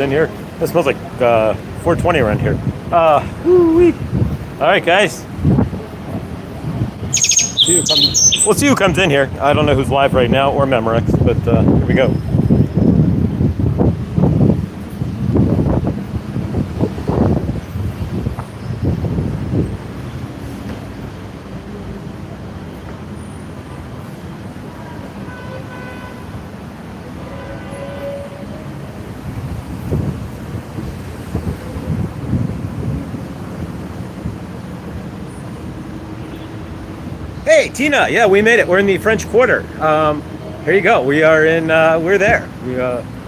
in here. It smells like 420 around here. Woo-wee. All right, guys. We'll see who comes in here. I don't know who's live right now or Memorex, but here we go. Hey, Tina. Yeah, we made it. We're in the French Quarter. Here you go. We are in. We're there.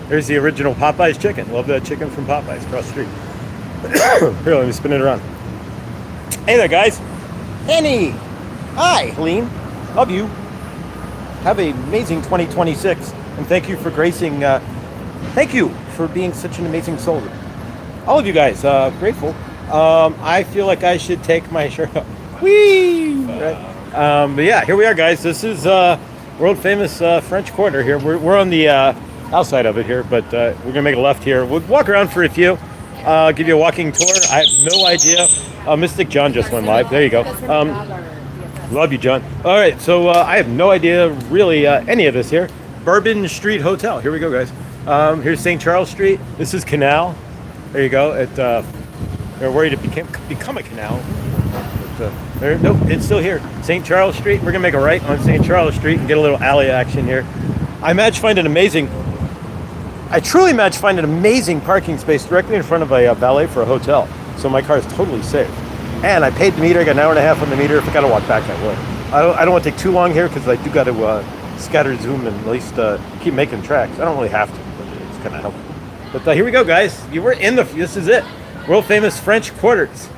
There's the original Popeyes chicken. Love that chicken from Popeyes across the street. Here, let me spin it around. Hey there, guys. Annie. Hi, Helene. Love you. Have an amazing 2026, and thank you for gracing. Thank you for being such an amazing soul. All of you guys, grateful. I feel like I should take my shirt off. Whee! Right. But yeah, here we are, guys. This is world famous French Quarter here. We're on the outside of it here, but we're gonna make a left here. We'll walk around for a few. Give you a walking tour. I have no idea. Mystic John just went live. There you go. Love you, John. All right, so I have no idea really any of this here. Bourbon Street Hotel. Here we go, guys. Here's St. Charles Street. This is Canal. There you go. They're worried it become a canal. Nope, it's still here. St. Charles Street. We're gonna make a right on St. Charles Street and get a little alley action here. I truly managed to find an amazing parking space directly in front of a valet for a hotel. So my car is totally safe. And I paid the meter. I got an hour and a half on the meter. If I gotta walk back, I will. I don't want to take too long here because I do got to scatter zoom and at least keep making tracks. I don't really have to, but it's kind of helpful. But here we go, guys. This is it. World famous French Quarters.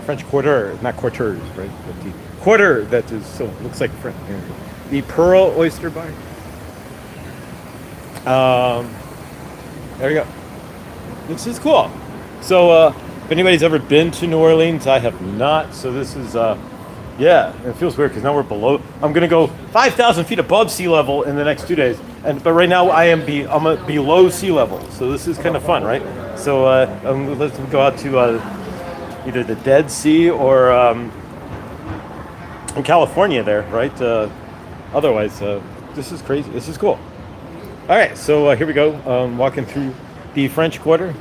French Quarter, not quarters, right? But the quarter that is so looks like French. The Pearl Oyster Bar. There we go. This is cool. So, if anybody's ever been to New Orleans, I have not. So this is, yeah, it feels weird because now we're below. I'm gonna go 5,000 feet above sea level in the next 2 days, but right now I'm below sea level. So this is kind of fun, right? So let's go out to. Either the Dead Sea or in California there, right? Otherwise, this is crazy. This is cool. All right, so here we go. Walking through the French Quarter.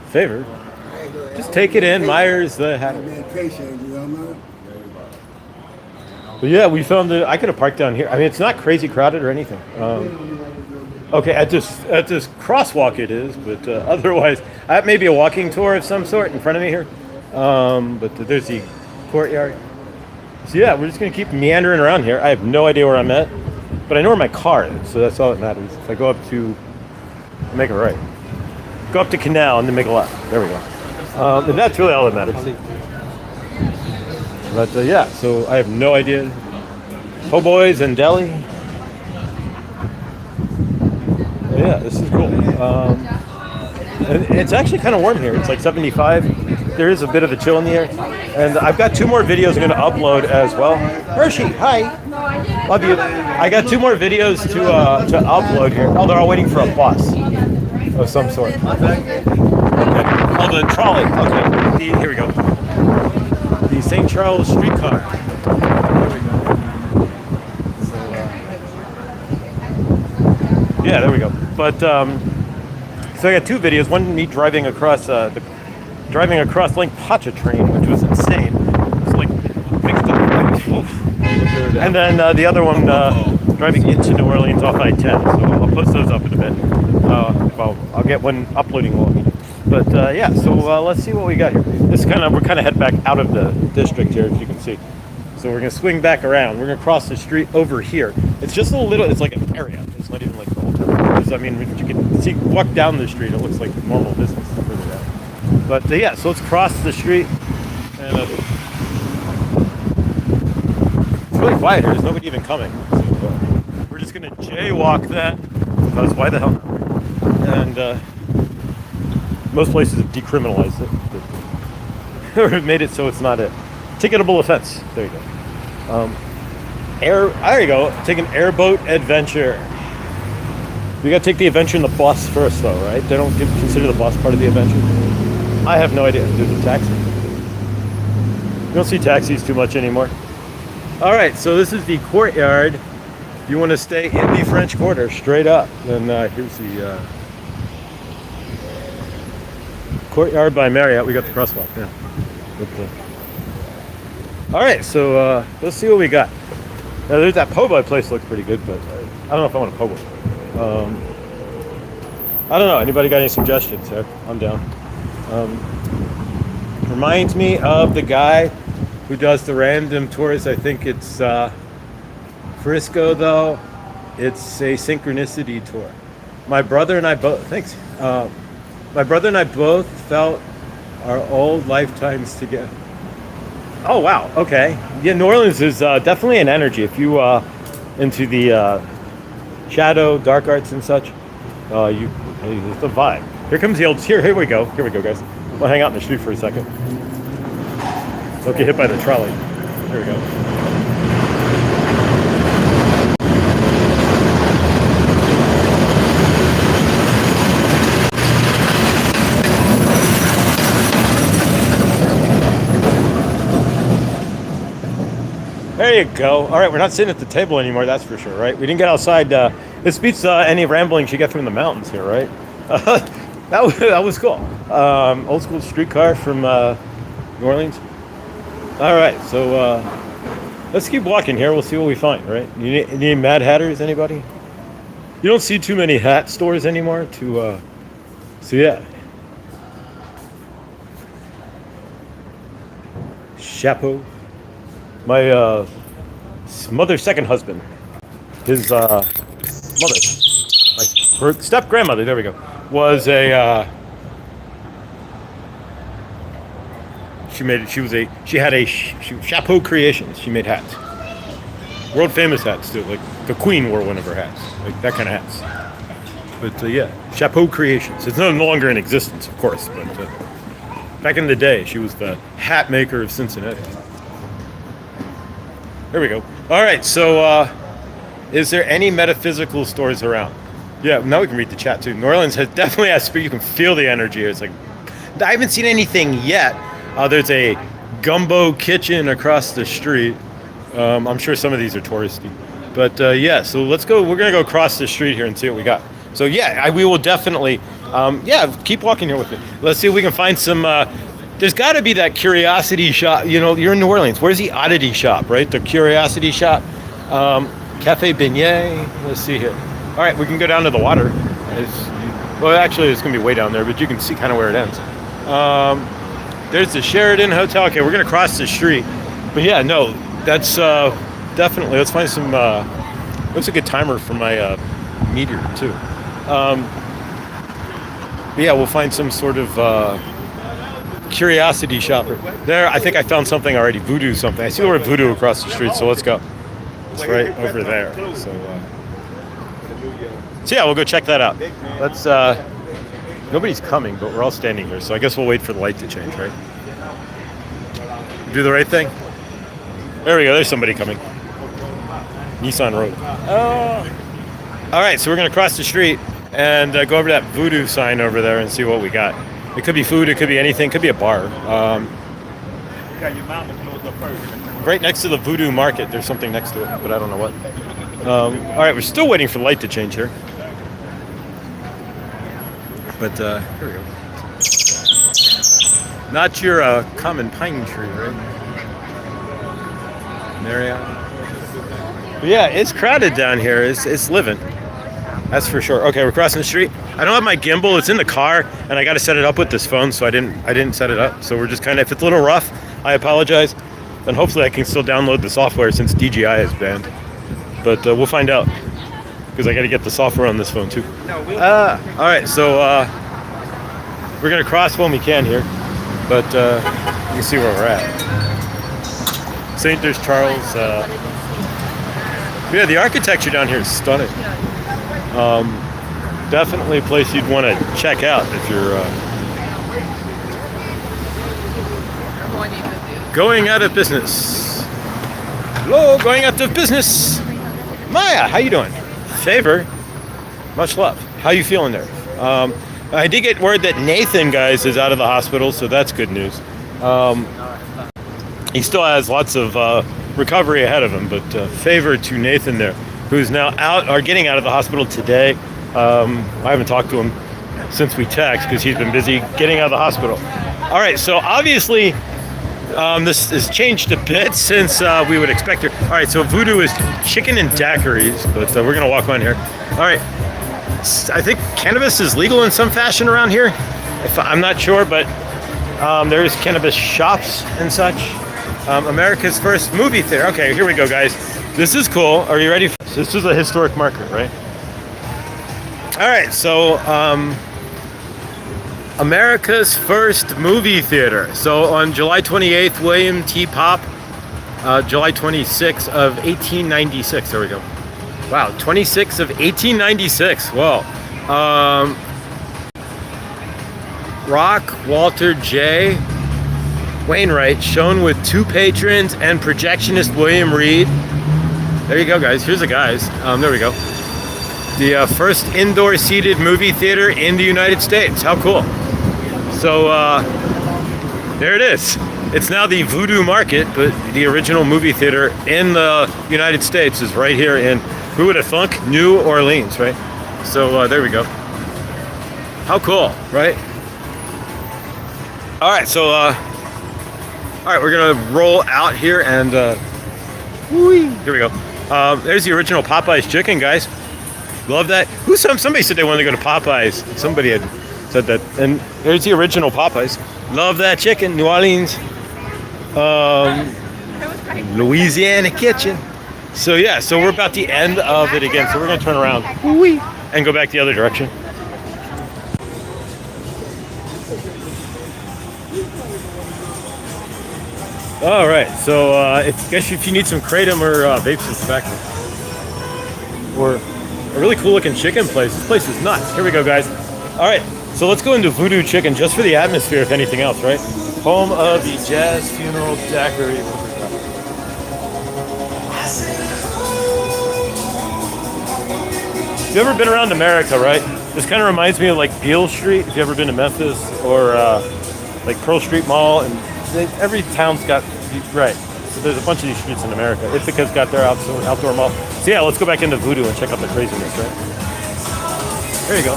Favor. Just take it in. Myers the Hatter. But yeah, we found I could have parked down here. I mean, it's not crazy crowded or anything. Okay, at this crosswalk it is, but otherwise, maybe a walking tour of some sort in front of me here. But there's the courtyard. So yeah, we're just gonna keep meandering around here. I have no idea where I'm at, but I know where my car is, so that's all that matters. If I go up to, make a right, go up to Canal and then make a left. There we go. And that's really all that matters. But yeah, so I have no idea. Po' boys and deli. Yeah, this is cool. And it's actually kind of warm here. It's like 75. There is a bit of a chill in the air. And I've got 2 more videos I'm going to upload as well. Hershey, hi. Love you. I got 2 more videos to upload here. Oh, they're all waiting for a bus of some sort. Okay. Oh, the trolley. Okay. Here we go. The St. Charles streetcar. Yeah, there we go. But so I got 2 videos. One me driving across Lake Pontchartrain, which was insane. It's like mixed up. And then the other one driving into New Orleans off I-10. So I'll post those up in a bit. Well, I'll get one uploading one. But yeah, so let's see what we got here. We're kind of head back out of the district here, as you can see. So we're gonna swing back around. We're gonna cross the street over here. It's just it's like an area. It's not even like the whole town. I mean, you can see, walk down the street, it looks like normal business further down. But yeah, so let's cross the street. And it's really quiet here. There's nobody even coming. So we're just gonna jaywalk that, because why the hell not? And most places have decriminalized it. Or have made it so it's not a ticketable offense. There you go. There you go. Take an airboat adventure. You gotta take the adventure in the bus first, though, right? They don't consider the bus part of the adventure. I have no idea. There's a taxi. You don't see taxis too much anymore. All right, so this is the courtyard. If you want to stay in the French Quarter straight up, then here's the courtyard by Marriott. We got the crosswalk now. All right, so let's see what we got. Now, there's that po' boy place. Looks pretty good, but I don't know if I want a po' boy. I don't know. Anybody got any suggestions there? I'm down. Reminds me of the guy who does the random tours. I think it's Frisco, though. It's a synchronicity tour. My brother and I both. Thanks. My brother and I both felt our old lifetimes together. Oh wow. Okay. Yeah, New Orleans is definitely an energy. If you into the shadow, dark arts, and such, it's a vibe. Here comes the old. Here we go. Here we go, guys. We'll hang out in the street for a second. Don't get hit by the trolley. Here we go. There you go. All right, we're not sitting at the table anymore, that's for sure, right? We didn't get outside. This beats any ramblings you get from the mountains here, right? That was cool. Old school streetcar from New Orleans. All right, so let's keep walking here. We'll see what we find, right? You need Mad Hatters, anybody? You don't see too many hat stores anymore so yeah. Chapeau. My mother's second husband, his mother, her step grandmother, there we go, was a she had Chapeau Creations. She made hats, world famous hats too. Like the Queen wore one of her hats, like that kind of hats. But yeah, Chapeau Creations. It's no longer in existence, of course, but back in the day, she was the hat maker of Cincinnati. There we go. All right, so is there any metaphysical stores around? Yeah, now we can read the chat too. New Orleans definitely has spirit. You can feel the energy. It's like, I haven't seen anything yet. There's a gumbo kitchen across the street. I'm sure some of these are touristy. But yeah, so let's go. We're going to go across the street here and see what we got. So yeah, we will definitely, keep walking here with me. Let's see if we can find some, there's got to be that curiosity shop. You know, you're in New Orleans. Where's the oddity shop, right? The curiosity shop. Cafe Beignet. Let's see here. All right, we can go down to the water. Well, actually, it's going to be way down there, but you can see kind of where it ends. There's the Sheridan Hotel. Okay, we're going to cross the street. But yeah, no, that's definitely. Let's find some. What's a good timer for my meter too? But yeah, we'll find some sort of curiosity shop there. I think I found something already. Voodoo something. I see the word voodoo across the street, so let's go. It's right over there. So yeah, we'll go check that out. Let's. Nobody's coming, but we're all standing here, so I guess we'll wait for the light to change, right? Do the right thing. There we go. There's somebody coming. Nissan Road. All right, so we're gonna cross the street and go over to that voodoo sign over there and see what we got. It could be food. It could be anything. It could be a bar. Right next to the voodoo market. There's something next to it, but I don't know what. All right, we're still waiting for the light to change here. But here we go. Not your common pine tree, right? Marriott. But yeah, it's crowded down here. It's living. That's for sure. Okay, we're crossing the street. I don't have my gimbal. It's in the car, and I got to set it up with this phone, so I didn't set it up. So we're just kind of, if it's a little rough, I apologize. And hopefully I can still download the software since DJI is banned. But we'll find out, because I got to get the software on this phone too. All right, so we're gonna cross when we can here, but you can see where we're at. St. Charles. Yeah, the architecture down here is stunning. Definitely a place you'd want to check out if you're going out of business. Hello, going out of business. Maya, how you doing? Favor, much love. How you feeling there? I did get word that Nathan, guys, is out of the hospital, so that's good news. He still has lots of recovery ahead of him, but favor to Nathan there, who's now out or getting out of the hospital today. I haven't talked to him since we text because he's been busy getting out of the hospital. All right, so obviously this has changed a bit since we would expect her. All right, so Voodoo is chicken and daiquiris, but we're gonna walk on here. All right, I think cannabis is legal in some fashion around here. I'm not sure, but there's cannabis shops and such. America's first movie theater. Okay, here we go, guys. This is cool. Are you ready? This is a historic marker, right? All right, so America's first movie theater. So on July 28th, William T. Pop, July 26th of 1896. There we go. Wow, 26th of 1896. Whoa. Rock Walter J. Wainwright, shown with two patrons and projectionist William Reed. There you go, guys. Here's the guys. There we go. The first indoor seated movie theater in the United States. How cool. So there it is. It's now the Voodoo Market, but the original movie theater in the United States is right here in, who would have thunk, New Orleans, right? So there we go. How cool, right? All right, so all right, we're gonna roll out here and here we go. There's the original Popeyes chicken, guys. Love that. Somebody said they wanted to go to Popeyes. Somebody had said that. And there's the original Popeyes. Love that chicken, New Orleans, Louisiana kitchen. So yeah, so we're about the end of it again. So we're gonna turn around and go back the other direction. All right, so I guess if you need some kratom or vapes, it's back there. Or a really cool looking chicken place. This place is nuts. Here we go, guys. All right, so let's go into Voodoo Chicken just for the atmosphere, if anything else, right? Home of the Jazz Funeral Daiquiri. If you've ever been around America, right? This kind of reminds me of like Beale Street. If you've ever been to Memphis, or like Pearl Street Mall, and every town's got, right, so there's a bunch of these streets in America. Ithaca's got their outdoor mall. So yeah, let's go back into Voodoo and check out the craziness, right? There you go.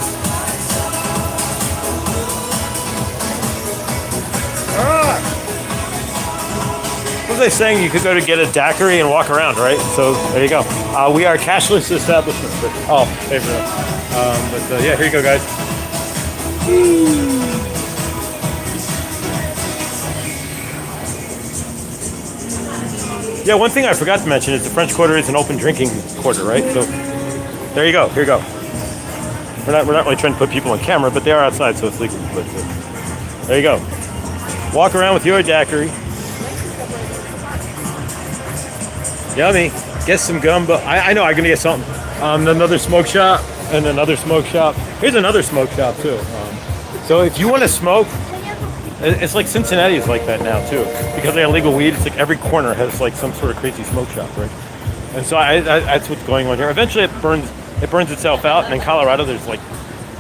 What was I saying? You could go to get a daiquiri and walk around, right? So there you go. We are a cashless establishment. But, oh, favorite. But yeah, here you go, guys. Yeah, one thing I forgot to mention is the French Quarter is an open drinking quarter, right? So there you go. Here you go. We're not really trying to put people on camera, but they are outside, so it's legal. But there you go. Walk around with your daiquiri. Yummy. Get some gumbo. I know I'm gonna get something. Another smoke shop and another smoke shop. Here's another smoke shop too. So if you want to smoke. It's like Cincinnati is like that now too, because they have legal weed. It's like every corner has like some sort of crazy smoke shop, right? And so that's what's going on here. Eventually, it burns itself out. And in Colorado, there's like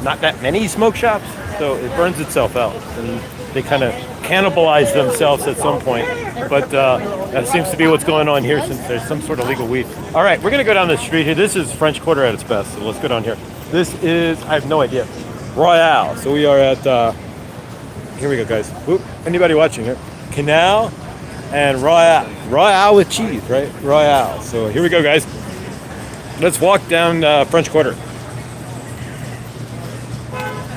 not that many smoke shops, so it burns itself out, and they kind of cannibalize themselves at some point. But that seems to be what's going on here, since there's some sort of legal weed. All right, we're gonna go down the street here. This is French Quarter at its best, so let's go down here. This is, I have no idea, Royale. So we are at. Here we go, guys. Whoop. Anybody watching here? Canal and Royale. Royale with cheese, right? Royale. So here we go, guys. Let's walk down French Quarter.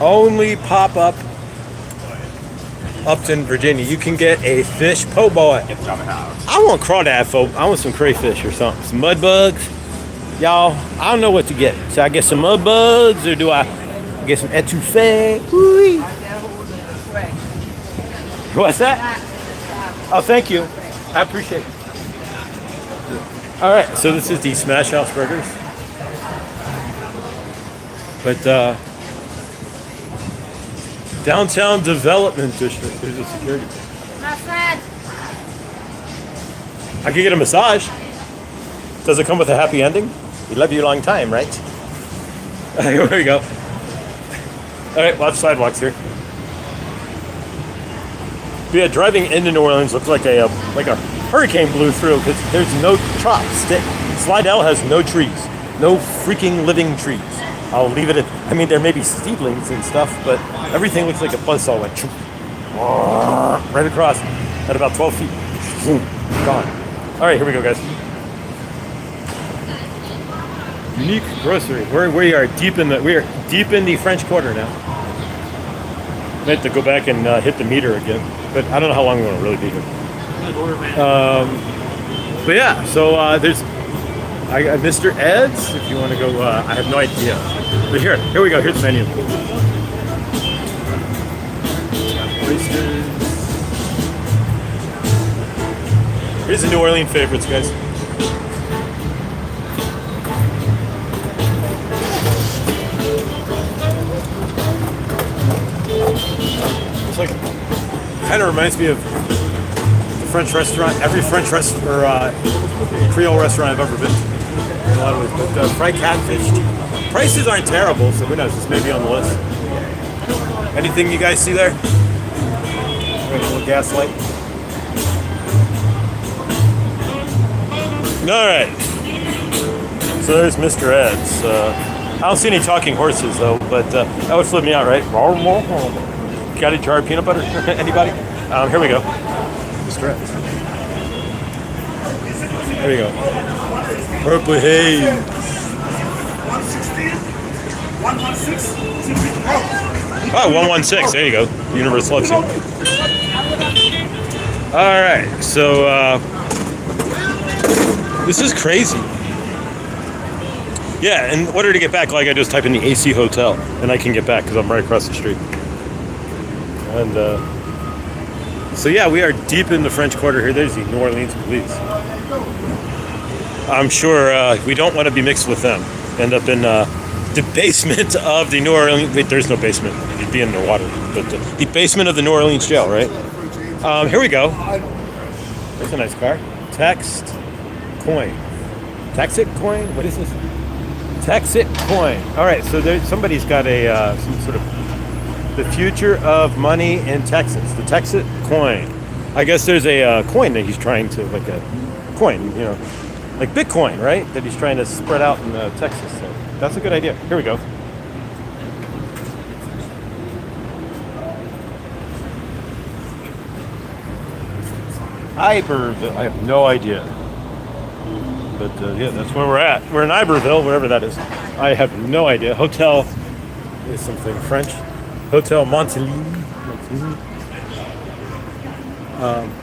Only pop up Upton, Virginia. You can get a fish po' boy. I want crawdad, folk. I want some crayfish or something. Some mud bugs. Y'all, I don't know what to get. So I get some mud bugs, or do I get some etouffee? Woo-wee. What's that? Oh, thank you. I appreciate it. All right, so this is the Smash House Burgers. But Downtown Development District. There's a security. I could get a massage. Does it come with a happy ending? We love you a long time, right? Here we go. All right, watch sidewalks here. But yeah, driving into New Orleans looks like a hurricane blew through because there's no chops. Slidell has no trees, no freaking living trees. I'll leave it at. I mean, there may be seedlings and stuff, but everything looks like a buzzsaw went right across at about 12 feet. Gone. All right, here we go, guys. Unique grocery. We are deep in the French Quarter now. I have to go back and hit the meter again, but I don't know how long we're gonna really be here. But yeah, so there's Mr. Ed's. If you want to go, I have no idea. But here we go. Here's the menu. Oysters. Here's the New Orleans favorites, guys. It's like, kind of reminds me of the French restaurant, every French restaurant or Creole restaurant I've ever been to. In a lot of ways, but fried catfish. Prices aren't terrible, so who knows? This may be on the list. Anything you guys see there? A little gaslight. All right. So there's Mr. Ed's. I don't see any talking horses though, but that would flip me out, right? Got a jar of peanut butter? Anybody? Here we go. Mr. Ed's. There we go. Purple Haze. 116. Oh, 116. There you go. The universe loves you. All right. So this is crazy. Yeah, in order to get back, all I gotta do is type in the AC Hotel, and I can get back because I'm right across the street. And so yeah, we are deep in the French Quarter here. There's the New Orleans police. I'm sure we don't want to be mixed with them. End up in the basement of the New Orleans. Wait, there's no basement. You'd be in the water. But the basement of the New Orleans jail, right? Here we go. There's a nice car. Text coin. Taxit coin. What is this? Taxit coin. All right. So somebody's got a some sort of the future of money in Texas. The Texit coin. I guess there's a coin that he's trying to, like a coin, you know, like Bitcoin, right? That he's trying to spread out in Texas. So that's a good idea. Here we go. Iberville. I have no idea. But yeah, that's where we're at. We're in Iberville, wherever that is. I have no idea. Hotel is something French. Hotel Monteline.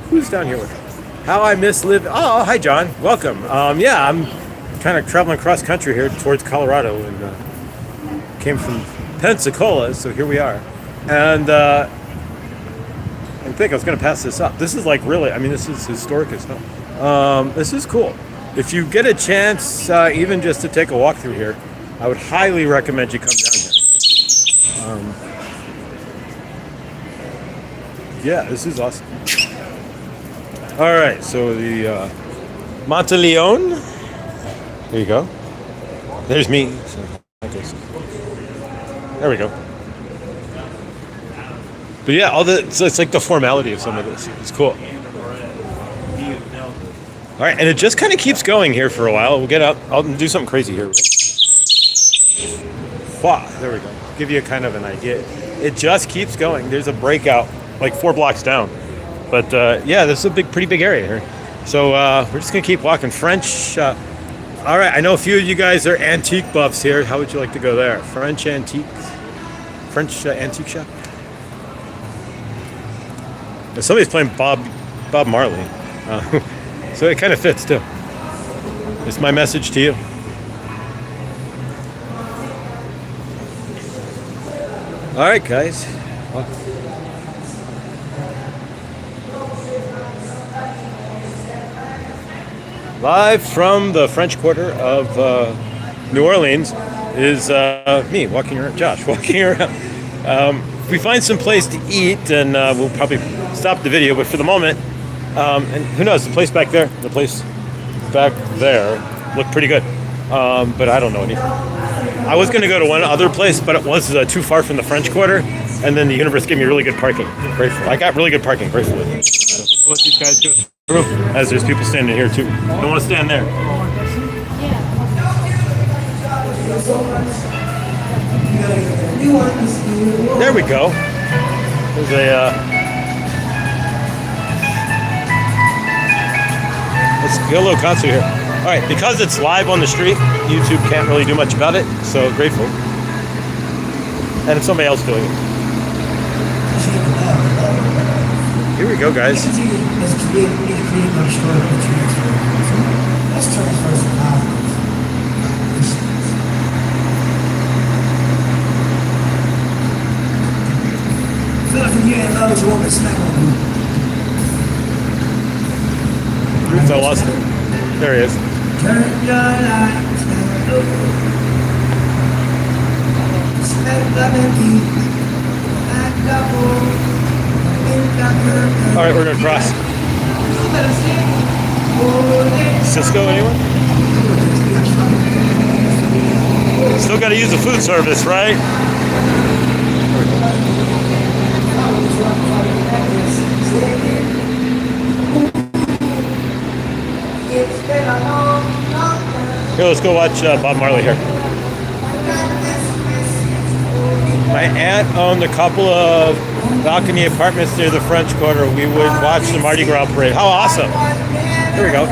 Who's down here with us? How I miss live. Oh, hi, John. Welcome. Yeah, I'm kind of traveling cross country here towards Colorado and came from Pensacola, so here we are. And I think I was going to pass this up. This is like really, I mean, this is historic as hell. This is cool. If you get a chance, even just to take a walk through here, I would highly recommend you come down here. Yeah, this is awesome. All right, so the Monteleone. There you go. There's me. There we go. But yeah, so it's like the formality of some of this. It's cool. All right, and it just kind of keeps going here for a while. We'll get up. I'll do something crazy here. Wow, there we go. Give you a kind of an idea. It just keeps going. There's a breakout like 4 blocks down. But yeah, this is a pretty big area here. So we're just gonna keep walking. French. All right, I know a few of you guys are antique buffs here. How would you like to go there? French antiques. French antique shop. Somebody's playing Bob Marley. So it kind of fits too. It's my message to you. All right, guys. Live from the French Quarter of New Orleans is me walking around, Josh walking around. If we find some place to eat, then we'll probably stop the video. But for the moment, and who knows, the place back there, Looked pretty good. But I don't know anything. I was going to go to one other place, but it was too far from the French Quarter, and then the Universe gave me really good parking. Grateful. I got really good parking. Grateful. So let these guys go through, as there's people standing here too. Don't want to stand there. There we go. There's let's get a little concert here. All right, because it's live on the street, YouTube can't really do much about it, so grateful. And it's somebody else doing it. Here we go, guys. Ruth, I lost him. There he is. Turn your lights down. All right, we're gonna cross. Cisco, anyone? Still got to use the food service, right? Here, let's go watch Bob Marley here. My aunt owned a couple of balcony apartments near the French Quarter. We would watch the Mardi Gras parade. How awesome! Here we go.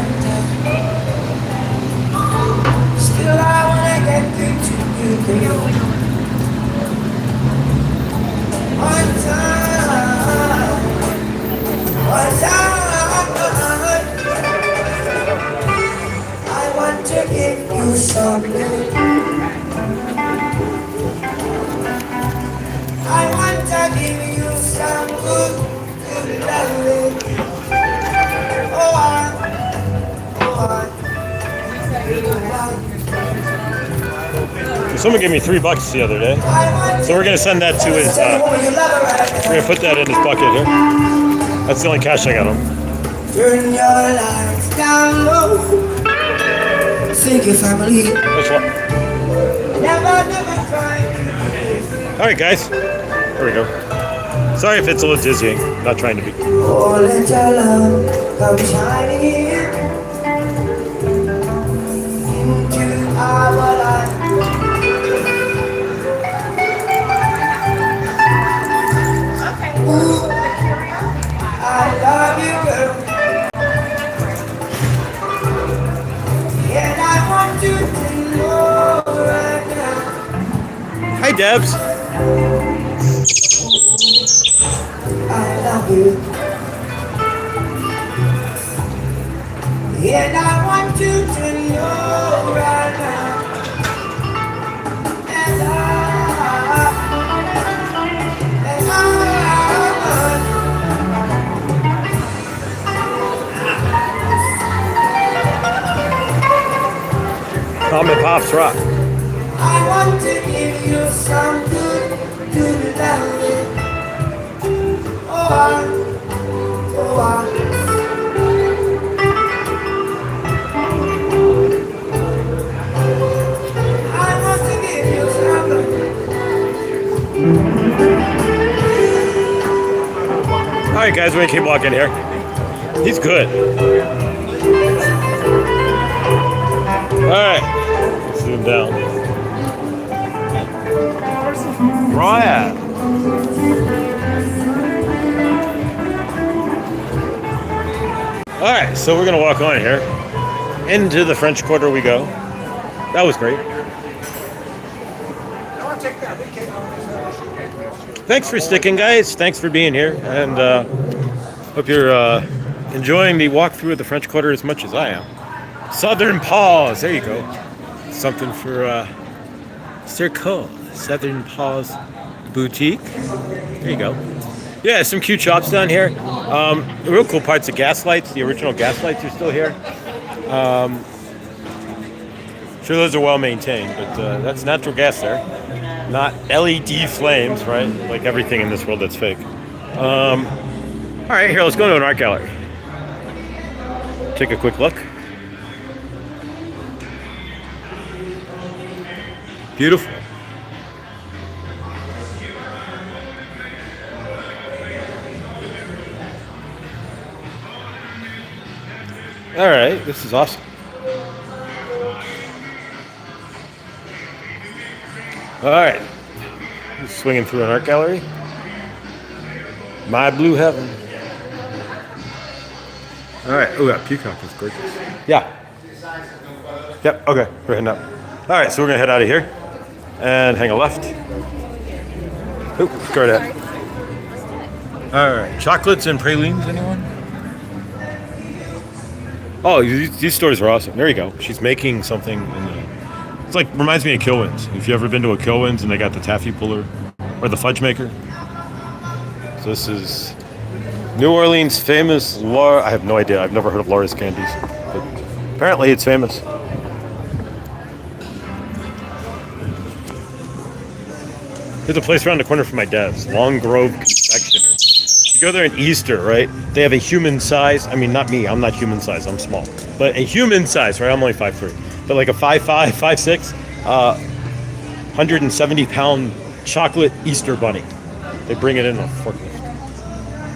Still, I wanna get through to you. One time, I want to give you something. I want to give you some good loving. Oh, Someone gave me $3 the other day, so we're gonna send that to his. We're gonna put that in his bucket here. That's the only cash I got on. Turn your lights down low. Think your family. Never try. All right, guys. There we go. Sorry if it's a little dizzying. Not trying to be. Oh, let your love come shining in into our life. Ooh, I love you, girl. And I want you to know right now. Hi, Debs. I love you. And I want you to know right now. And Mom and Pop's rock. I want to give you some good loving. Oh, I want to give you something. All right, guys, we're gonna keep walking here. He's good. All right, let's zoom down. Right. All right, so we're gonna walk on here. Into the French Quarter we go. That was great. Thanks for sticking, guys. Thanks for being here, and hope you're enjoying the walk through of the French Quarter as much as I am. Southern Paws. There you go. Something for Circle. Southern Paws Boutique. There you go. Yeah, some cute shops down here. The real cool part's the gas lights. The original gas lights are still here. Sure, those are well maintained, but that's natural gas there, not LED flames, right? Like everything in this world that's fake. All right, here, let's go to an art gallery. Take a quick look. Beautiful. All right, this is awesome. All right, swinging through an art gallery. My blue heaven. All right. Oh, that peacock is gorgeous. Yeah. Yep. Okay. We're heading up. All right. So we're gonna head out of here and hang a left. Oop, go ahead. All right. Chocolates and pralines, anyone? Oh, these stores are awesome. There you go. She's making something. It's like reminds me of Kilwins. If you ever been to a Kilwins and they got the taffy puller or the fudge maker. So this is New Orleans famous Laura. I have no idea. I've never heard of Laura's candies, but apparently it's famous. There's a place around the corner from my dad's, Long Grove Confectioner. You go there in Easter, right? They have a human size. I mean, not me. I'm not human size. I'm small. But a human size, right? I'm only 5'3". But like a 5'5", 5'6", 170-pound chocolate Easter bunny. They bring it in a forklift.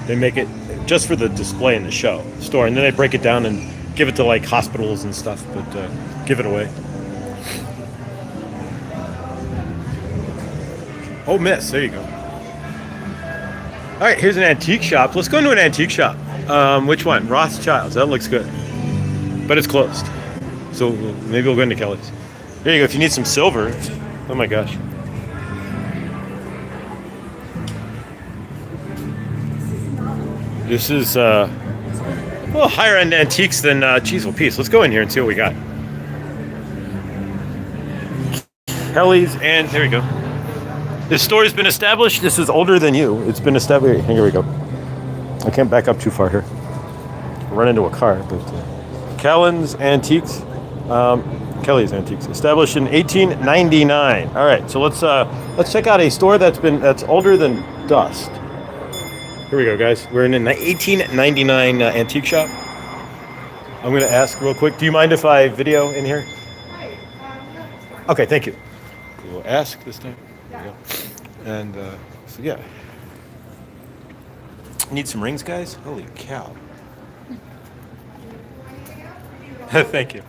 They make it just for the display in the store, and then they break it down and give it to like hospitals and stuff. But give it away. Oh, miss. There you go. All right, here's an antique shop. Let's go into an antique shop. Which one? Rothschild's. That looks good. But it's closed. So maybe we'll go into Kelly's. There you go. If you need some silver. Oh, my gosh. This is a little higher end antiques than Cheesel Peace. Let's go in here and see what we got. Kelly's, and here we go. This store has been established. This is older than you. It's been established. Here we go. I can't back up too far here. Run into a car. But Kelly's Antiques. Kelly's Antiques. Established in 1899. All right. So let's check out a store that's older than dust. Here we go, guys. We're in an 1899 antique shop. I'm going to ask real quick. Do you mind if I video in here? Okay. Thank you. We'll ask this time. And so yeah, need some rings, guys. Holy cow! Thank you.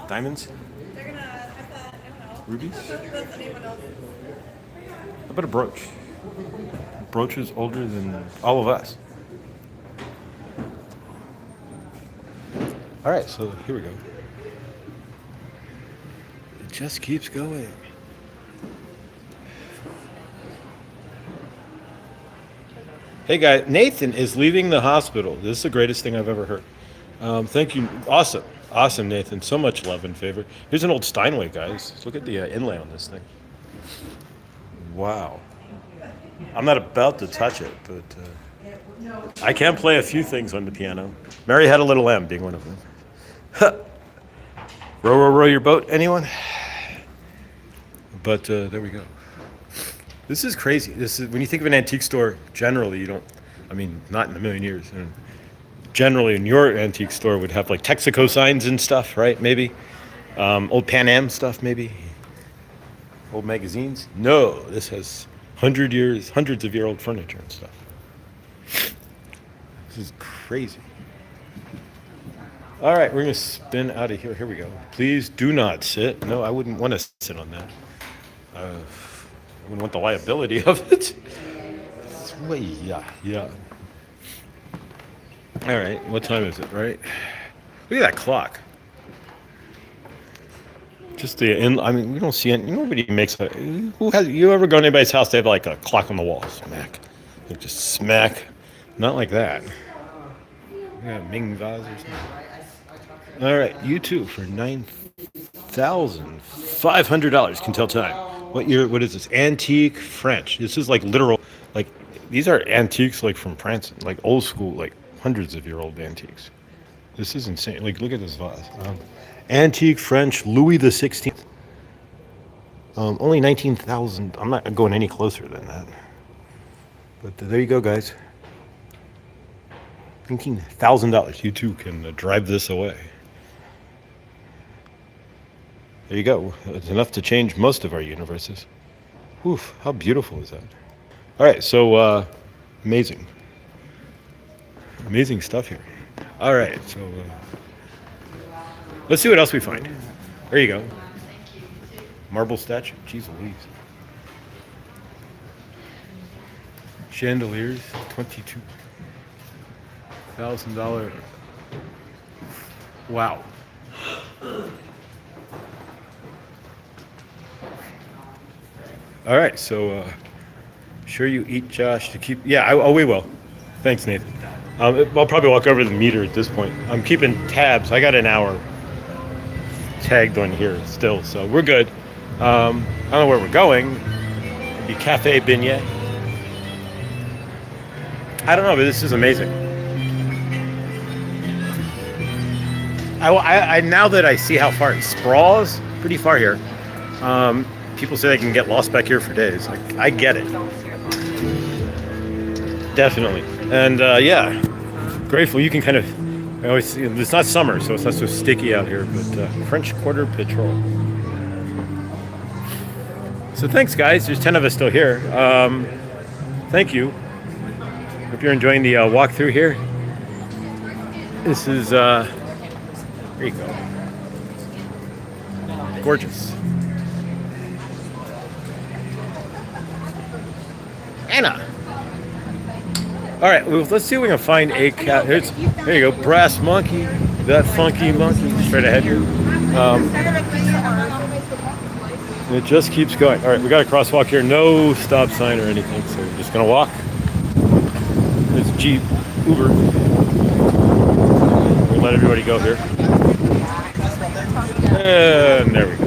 Diamonds, rubies. How about a brooch? Brooch is older than all of us. All right, so here we go. It just keeps going. Hey guys, Nathan is leaving the hospital. This is the greatest thing I've ever heard. Thank you. Awesome, Nathan. So much love and favor. Here's an old Steinway, guys. Look at the inlay on this thing. Wow. I'm not about to touch it, but I can play a few things on the piano. Mary Had a Little Lamb being one of them. Row, row, row your boat, anyone? But there we go. This is crazy. This is when you think of an antique store. Generally, you don't. I mean, not in a million years. And generally, in your antique store, would have like Texaco signs and stuff, right? Maybe old Pan Am stuff, maybe old magazines. No, this has hundreds of year old furniture and stuff. This is crazy. All right, we're gonna spin out of here. Here we go. Please do not sit. No, I wouldn't want to sit on that. I wouldn't want the liability of it. Yeah. All right, what time is it, right? Look at that clock. Just I mean, we don't see it. Nobody makes a. You ever go to anybody's house? They have like a clock on the wall. Smack. Like just smack. Not like that. Yeah, Ming vase or something. All right, you too for $9,500. Can tell time. What year? What is this? Antique French. This is like literal. Like these are antiques, like from France, like old school, like hundreds of year old antiques. This is insane. Like look at this vase. Antique French Louis the 16th. Only 19,000. I'm not going any closer than that. But there you go, guys. $19,000. You too can drive this away. There you go. It's enough to change most of our universes. Oof, how beautiful is that? All right, so amazing. Amazing stuff here. All right, so let's see what else we find. There you go. Marble statue. Jeez Louise. Chandeliers, $22,000. Wow. All right, so sure you eat, Josh, to keep. Yeah, we will. Thanks, Nathan. I'll probably walk over the meter at this point. I'm keeping tabs. I got an hour tagged on here still, so we're good. I don't know where we're going. Maybe Cafe Beignet. I don't know, but this is amazing. I now that I see how far it sprawls, pretty far here. People say they can get lost back here for days. I get it, definitely. And yeah, grateful you can kind of. I always see, it's not summer, so it's not so sticky out here. But French Quarter Patrol. So thanks, guys. There's 10 of us still here. Thank you. Hope you're enjoying the walk through here. This is there you go. Gorgeous. Anna. All right, well, let's see if we can find a cat. There you go, brass monkey. That funky monkey. Straight ahead here. It just keeps going. All right, we got a crosswalk here. No stop sign or anything, so we're just gonna walk. It's Jeep, Uber. We'll let everybody go here. And there we go.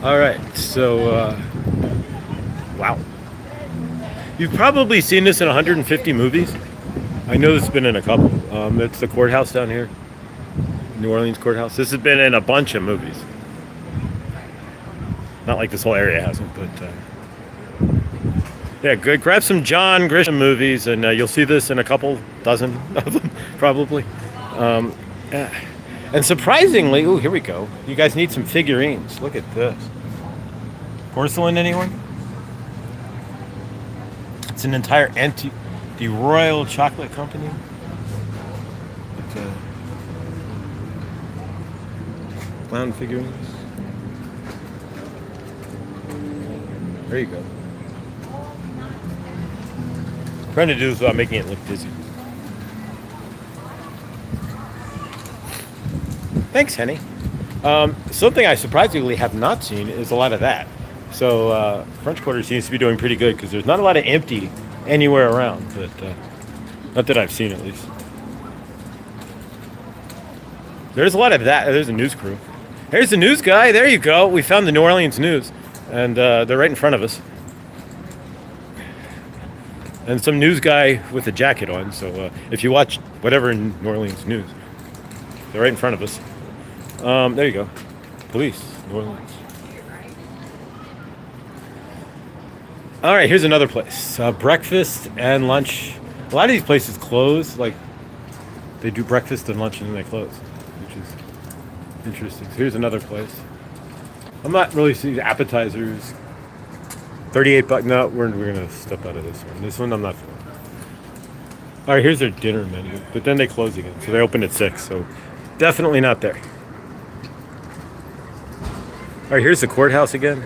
All right, so, wow. You've probably seen this in 150 movies. I know this has been in a couple. It's the courthouse down here. New Orleans courthouse. This has been in a bunch of movies. Not like this whole area hasn't, but yeah, good. Grab some John Grisham movies, and you'll see this in a couple dozen of them, probably. Yeah. And surprisingly, ooh, here we go. You guys need some figurines. Look at this. Porcelain, anyone? It's an entire the Royal Chocolate Company. Clown figurines. There you go. Trying to do this without making it look dizzy. Thanks, Henny. Something I surprisingly have not seen is a lot of that. So French Quarter seems to be doing pretty good because there's not a lot of empty anywhere around, but not that I've seen at least. There's a lot of that. There's a news crew. There's the news guy. There you go. We found the New Orleans News, and they're right in front of us. And some news guy with a jacket on. So if you watch whatever in New Orleans News, they're right in front of us. There you go. Police, New Orleans. All right, here's another place. Breakfast and lunch. A lot of these places close. Like, they do breakfast and lunch and then they close, which is interesting. So here's another place. I'm not really seeing appetizers. 38 bucks. No, we're going to step out of this one. This one I'm not feeling. All right, here's their dinner menu. But then they close again. So they open at 6. So definitely not there. All right, here's the courthouse again.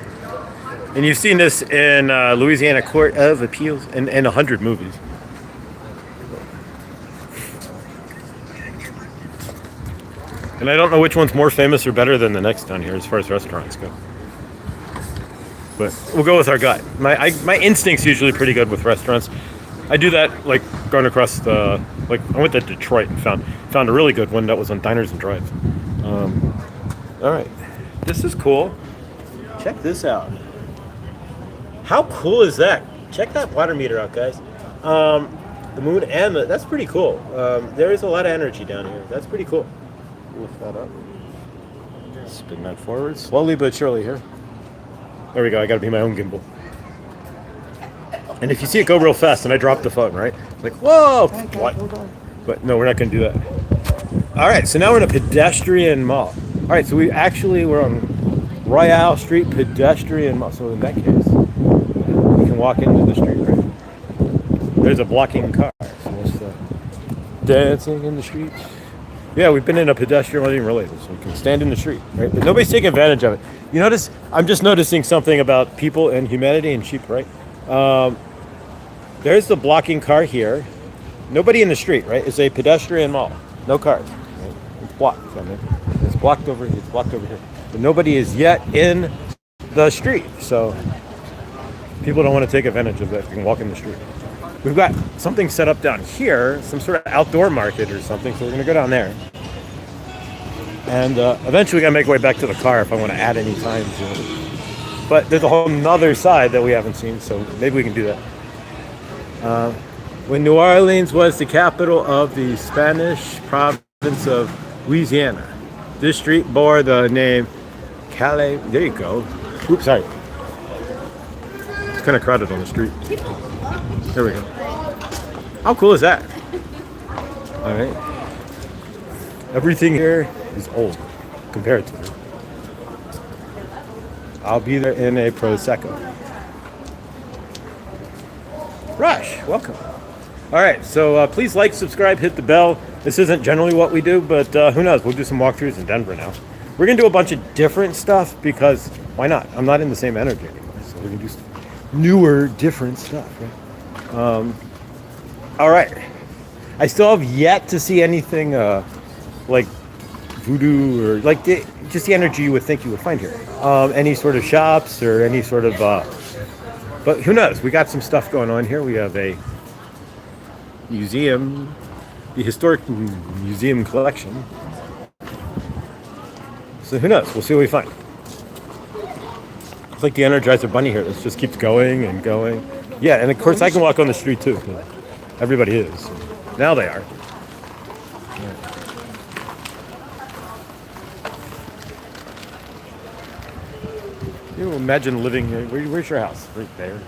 And you've seen this in Louisiana Court of Appeals in 100 movies. And I don't know which one's more famous or better than the next down here as far as restaurants go. But we'll go with our gut. My instinct's usually pretty good with restaurants. I do that like going across the, like I went to Detroit and found a really good one that was on Diners and Drives. All right, this is cool. Check this out. How cool is that? Check that water meter out, guys. The moon and that's pretty cool. There is a lot of energy down here. That's pretty cool. Lift that up. Spin that forward, slowly but surely here. There we go, I gotta be my own gimbal. And if you see it go real fast, and I drop the phone, right? Like, whoa! What? But no, we're not going to do that. All right, so now we're in a pedestrian mall. All right, so we're on Royale Street pedestrian mall. So in that case, we can walk into the street, right? There's a blocking car. So let's dancing in the streets. Yeah, we've been in a pedestrian, I didn't realize this. So we can stand in the street, right? But nobody's taking advantage of it. You notice, I'm just noticing something about people and humanity and sheep, right? There's the blocking car here. Nobody in the street, right? It's a pedestrian mall. No cars. Right? It's blocked. I mean, it's blocked over here. It's blocked over here. But nobody is yet in the street. So people don't want to take advantage of that. You can walk in the street. We've got something set up down here, some sort of outdoor market or something. So we're going to go down there. And eventually we got to make our way back to the car if I want to add any time to it. But there's a whole nother side that we haven't seen. So maybe we can do that. When New Orleans was the capital of the Spanish province of Louisiana, this street bore the name Calais. There you go. Oops, sorry. It's kind of crowded on the street. There we go. How cool is that? All right. Everything here is old comparatively. I'll be there in a Prosecco. Rush, welcome. All right, so please like, subscribe, hit the bell. This isn't generally what we do, but who knows? We'll do some walkthroughs in Denver now. We're going to do a bunch of different stuff because why not? I'm not in the same energy anymore, so we're going to do newer, different stuff, right? All right. I still have yet to see anything like voodoo or like just the energy you would think you would find here. Any sort of shops or any sort of... but who knows? We got some stuff going on here. We have a museum, the historic museum collection. So who knows? We'll see what we find. It's like the Energizer Bunny here. It just keeps going and going. Yeah, and of course I can walk on the street too. Everybody is. Now they are. You imagine living here. Where's your house? Right there.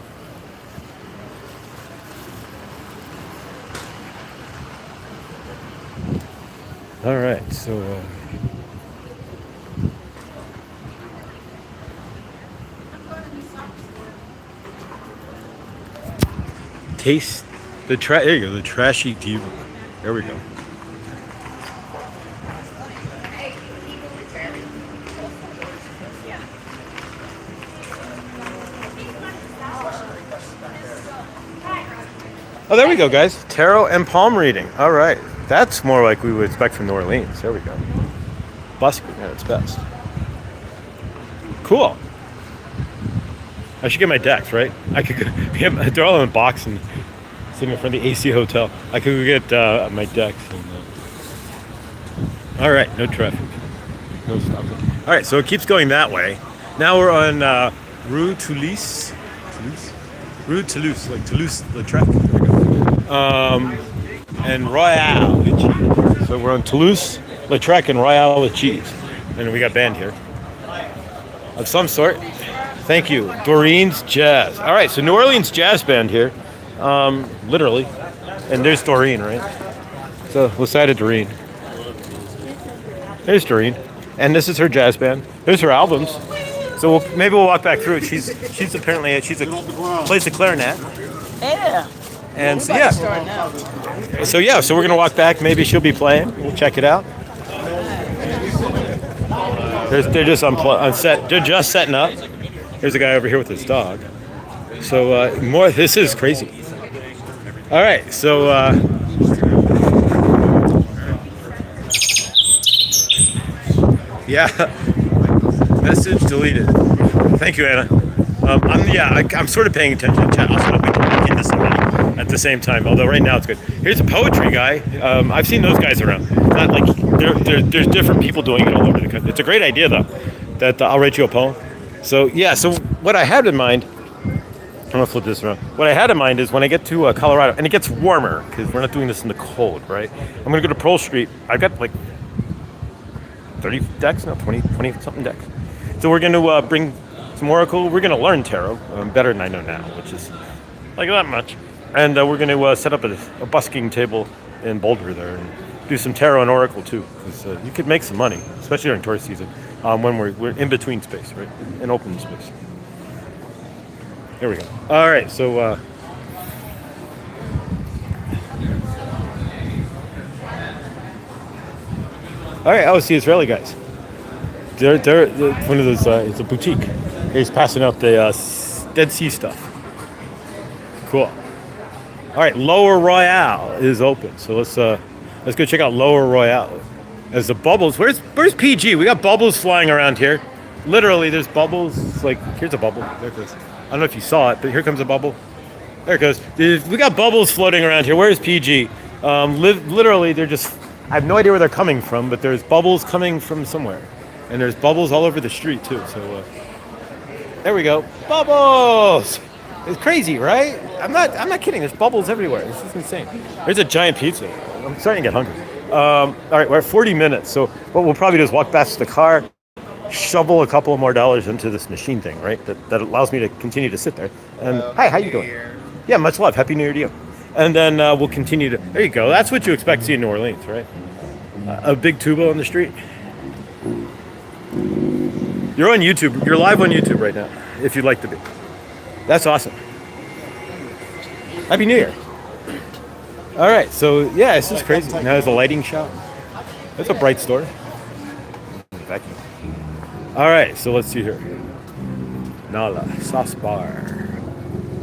All right, so taste the there you go, the trashy diva. There we go. Oh, there we go, guys. Tarot and palm reading. All right. That's more like we would expect from New Orleans. There we go. Busking at its best. Cool. I should get my decks, right? I could get, they're all in a box and sitting in front of the AC Hotel. I could go get my decks. And, all right, no traffic. No stopping. All right, so it keeps going that way. Now we're on Rue Toulouse. Rue Toulouse, like Toulouse-Lautrec. There we go. And Royale with cheese. So we're on Toulouse-Lautrec and Royale with cheese. And we got band here of some sort. Thank you. Doreen's Jazz. All right, so New Orleans Jazz Band here. Literally. And there's Doreen, right? So what side of Doreen? There's Doreen. And this is her jazz band. There's her albums. So maybe we'll walk back through it. She's apparently plays the clarinet. Yeah. And so so we're gonna walk back. Maybe she'll be playing. We'll check it out. They're just on set. They're just setting up. There's a guy over here with his dog. So this is crazy. All right, so yeah, message deleted. Thank you, Anna. I'm sort of paying attention to chat. Also, we can get this at the same time. Although right now it's good. Here's a poetry guy. I've seen those guys around. Not like there's different people doing it all over the country. It's a great idea though. That I'll write you a poem. So yeah. So what I had in mind. I'm gonna flip this around. What I had in mind is when I get to Colorado, and it gets warmer because we're not doing this in the cold, right? I'm gonna go to Pearl Street. I've got like 30 decks, no, 20 something decks. So we're gonna bring some oracle. We're gonna learn tarot better than I know now, which is like that much. And we're going to set up a busking table in Boulder there and do some tarot and oracle too, because you could make some money, especially during tourist season, when we're in between space, right, in open space. Here we go. All right, so all right, oh, it's the Israeli guys. They're one of those. It's a boutique. He's passing out the Dead Sea stuff. Cool. All right, Lower Royale is open, so let's go check out Lower Royale. There's the bubbles. Where's PG? We got bubbles flying around here. Literally, there's bubbles. Like, here's a bubble. There it goes. I don't know if you saw it, but here comes a bubble. There it goes. We got bubbles floating around here. Where's PG? Literally, they're just. I have no idea where they're coming from, but there's bubbles coming from somewhere, and there's bubbles all over the street too. So there we go. Bubbles. It's crazy, right? I'm not kidding. There's bubbles everywhere. This is insane. There's a giant pizza. I'm starting to get hungry. All right, we're at 40 minutes. So what we'll probably do is walk past the car, shovel a couple of more dollars into this machine thing, right? That allows me to continue to sit there. And hi, how you doing? Yeah, much love. Happy New Year to you. And then we'll continue to. There you go. That's what you expect to see in New Orleans, right? A big tuba on the street. You're on YouTube. You're live on YouTube right now, if you'd like to be. That's awesome. Happy New Year. All right, so yeah, this is crazy. Now there's a lighting shop. That's a bright store. Vacuum. All right, so let's see here. Nala, Sauce Bar,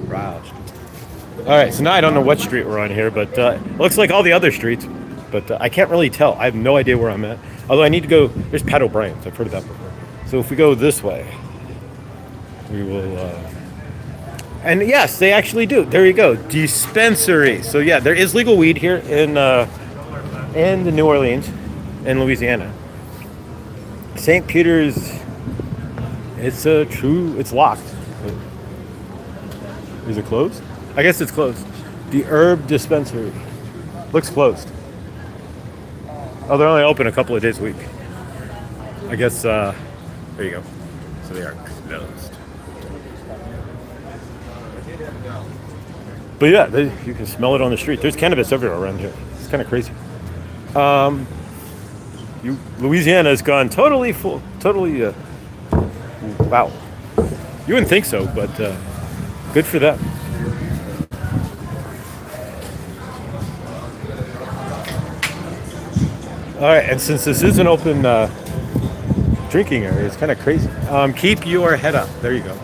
Roush. All right, so now I don't know what street we're on here, but it looks like all the other streets, but I can't really tell. I have no idea where I'm at. Although I need to go, there's Pat O'Brien's. I've heard of that before. So if we go this way, we will... And yes, they actually do. There you go, dispensary. So yeah, there is legal weed here in the New Orleans, in Louisiana. St. Peter's, it's locked. Is it closed? I guess it's closed. The Herb Dispensary looks closed. Oh, they're only open a couple of days a week. I guess. There you go. So they are closed. But yeah, you can smell it on the street. There's cannabis everywhere around here. It's kind of crazy. Louisiana has gone totally full. Totally. Wow. You wouldn't think so, but good for them. All right, and since this is an open drinking area, it's kind of crazy. Keep your head up. There you go.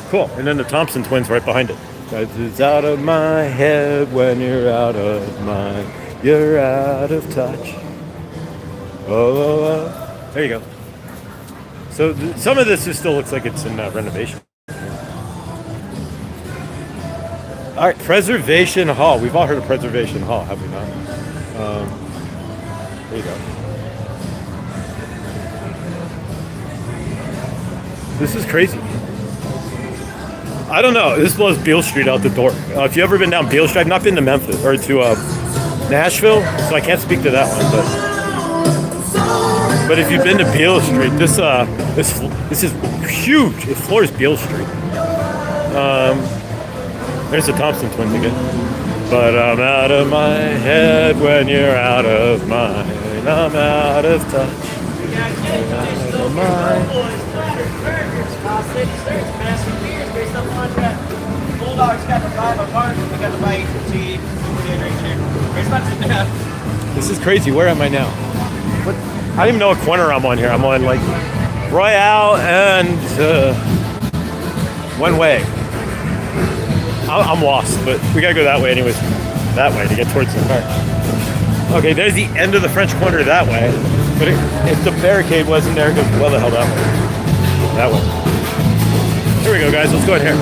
Cool. And then the Thompson twins right behind it. It's out of my head when you're out of mine. You're out of touch. Oh. There you go. So some of this still looks like it's in renovation. All right, Preservation Hall. We've all heard of Preservation Hall, have we not? There you go. This is crazy. I don't know. This blows Beale Street out the door. If you've ever been down Beale Street, I've not been to Memphis or to Nashville, so I can't speak to that one. But if you've been to Beale Street, this is huge. It floors Beale Street. There's the Thompson twins again. But I'm out of my head when you're out of mine. I'm out of touch. I'm out of mine. Bulldogs got to buy a car, we got to buy HT. This is crazy. Where am I now? What? I don't even know what corner I'm on here. I'm on like Royale and one way. I'm lost, but we gotta go that way anyways. That way to get towards the car. Okay, there's the end of the French Quarter that way. But if the barricade wasn't there, it goes well the hell that way. That way. Here we go, guys. Let's go in here.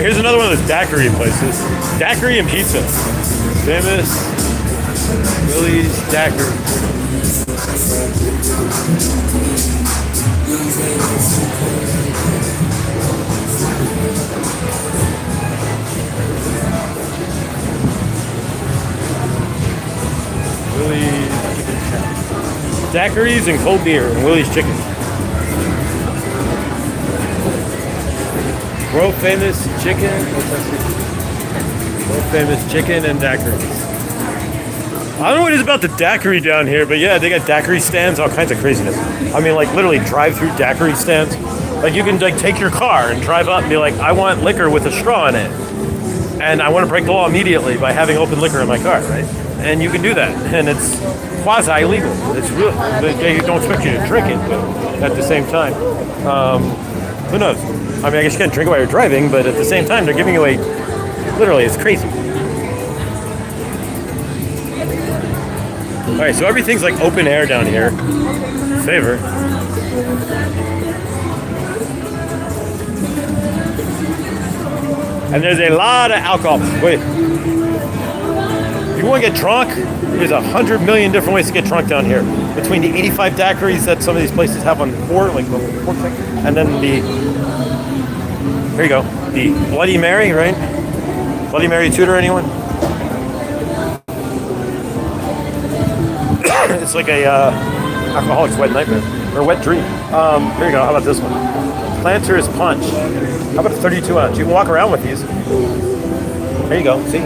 here's another one of those daiquiri places. Daiquiri and pizza. Famous Willie's Daiquiri. Willie's Chicken Shack. Daiquiris and cold beer and Willie's Chicken. World famous chicken. World famous chicken and daiquiris. I don't know what it is about the daiquiri down here, but yeah, they got daiquiri stands, all kinds of craziness. I mean, like literally drive-through daiquiri stands. Like you can like take your car and drive up and be like, I want liquor with a straw in it, and I want to break the law immediately by having open liquor in my car, right? And you can do that, and it's quasi legal. It's real. They don't expect you to drink it, but at the same time, who knows? I mean, I guess you can't drink while you're driving, but at the same time, they're giving you a literally, it's crazy. All right, so everything's like open air down here. Favor. And there's a lot of alcohol. Wait. If you want to get drunk, there's 100 million different ways to get drunk down here. Between the 85 daiquiris that some of these places have on board, like the pork thing, and then the, here you go, the Bloody Mary, right? Bloody Mary tutor, anyone? It's like a alcoholic's wet nightmare, or wet dream. Here you go, how about this one? Planter's Punch. How about a 32 ounce? You can walk around with these. There you go, see?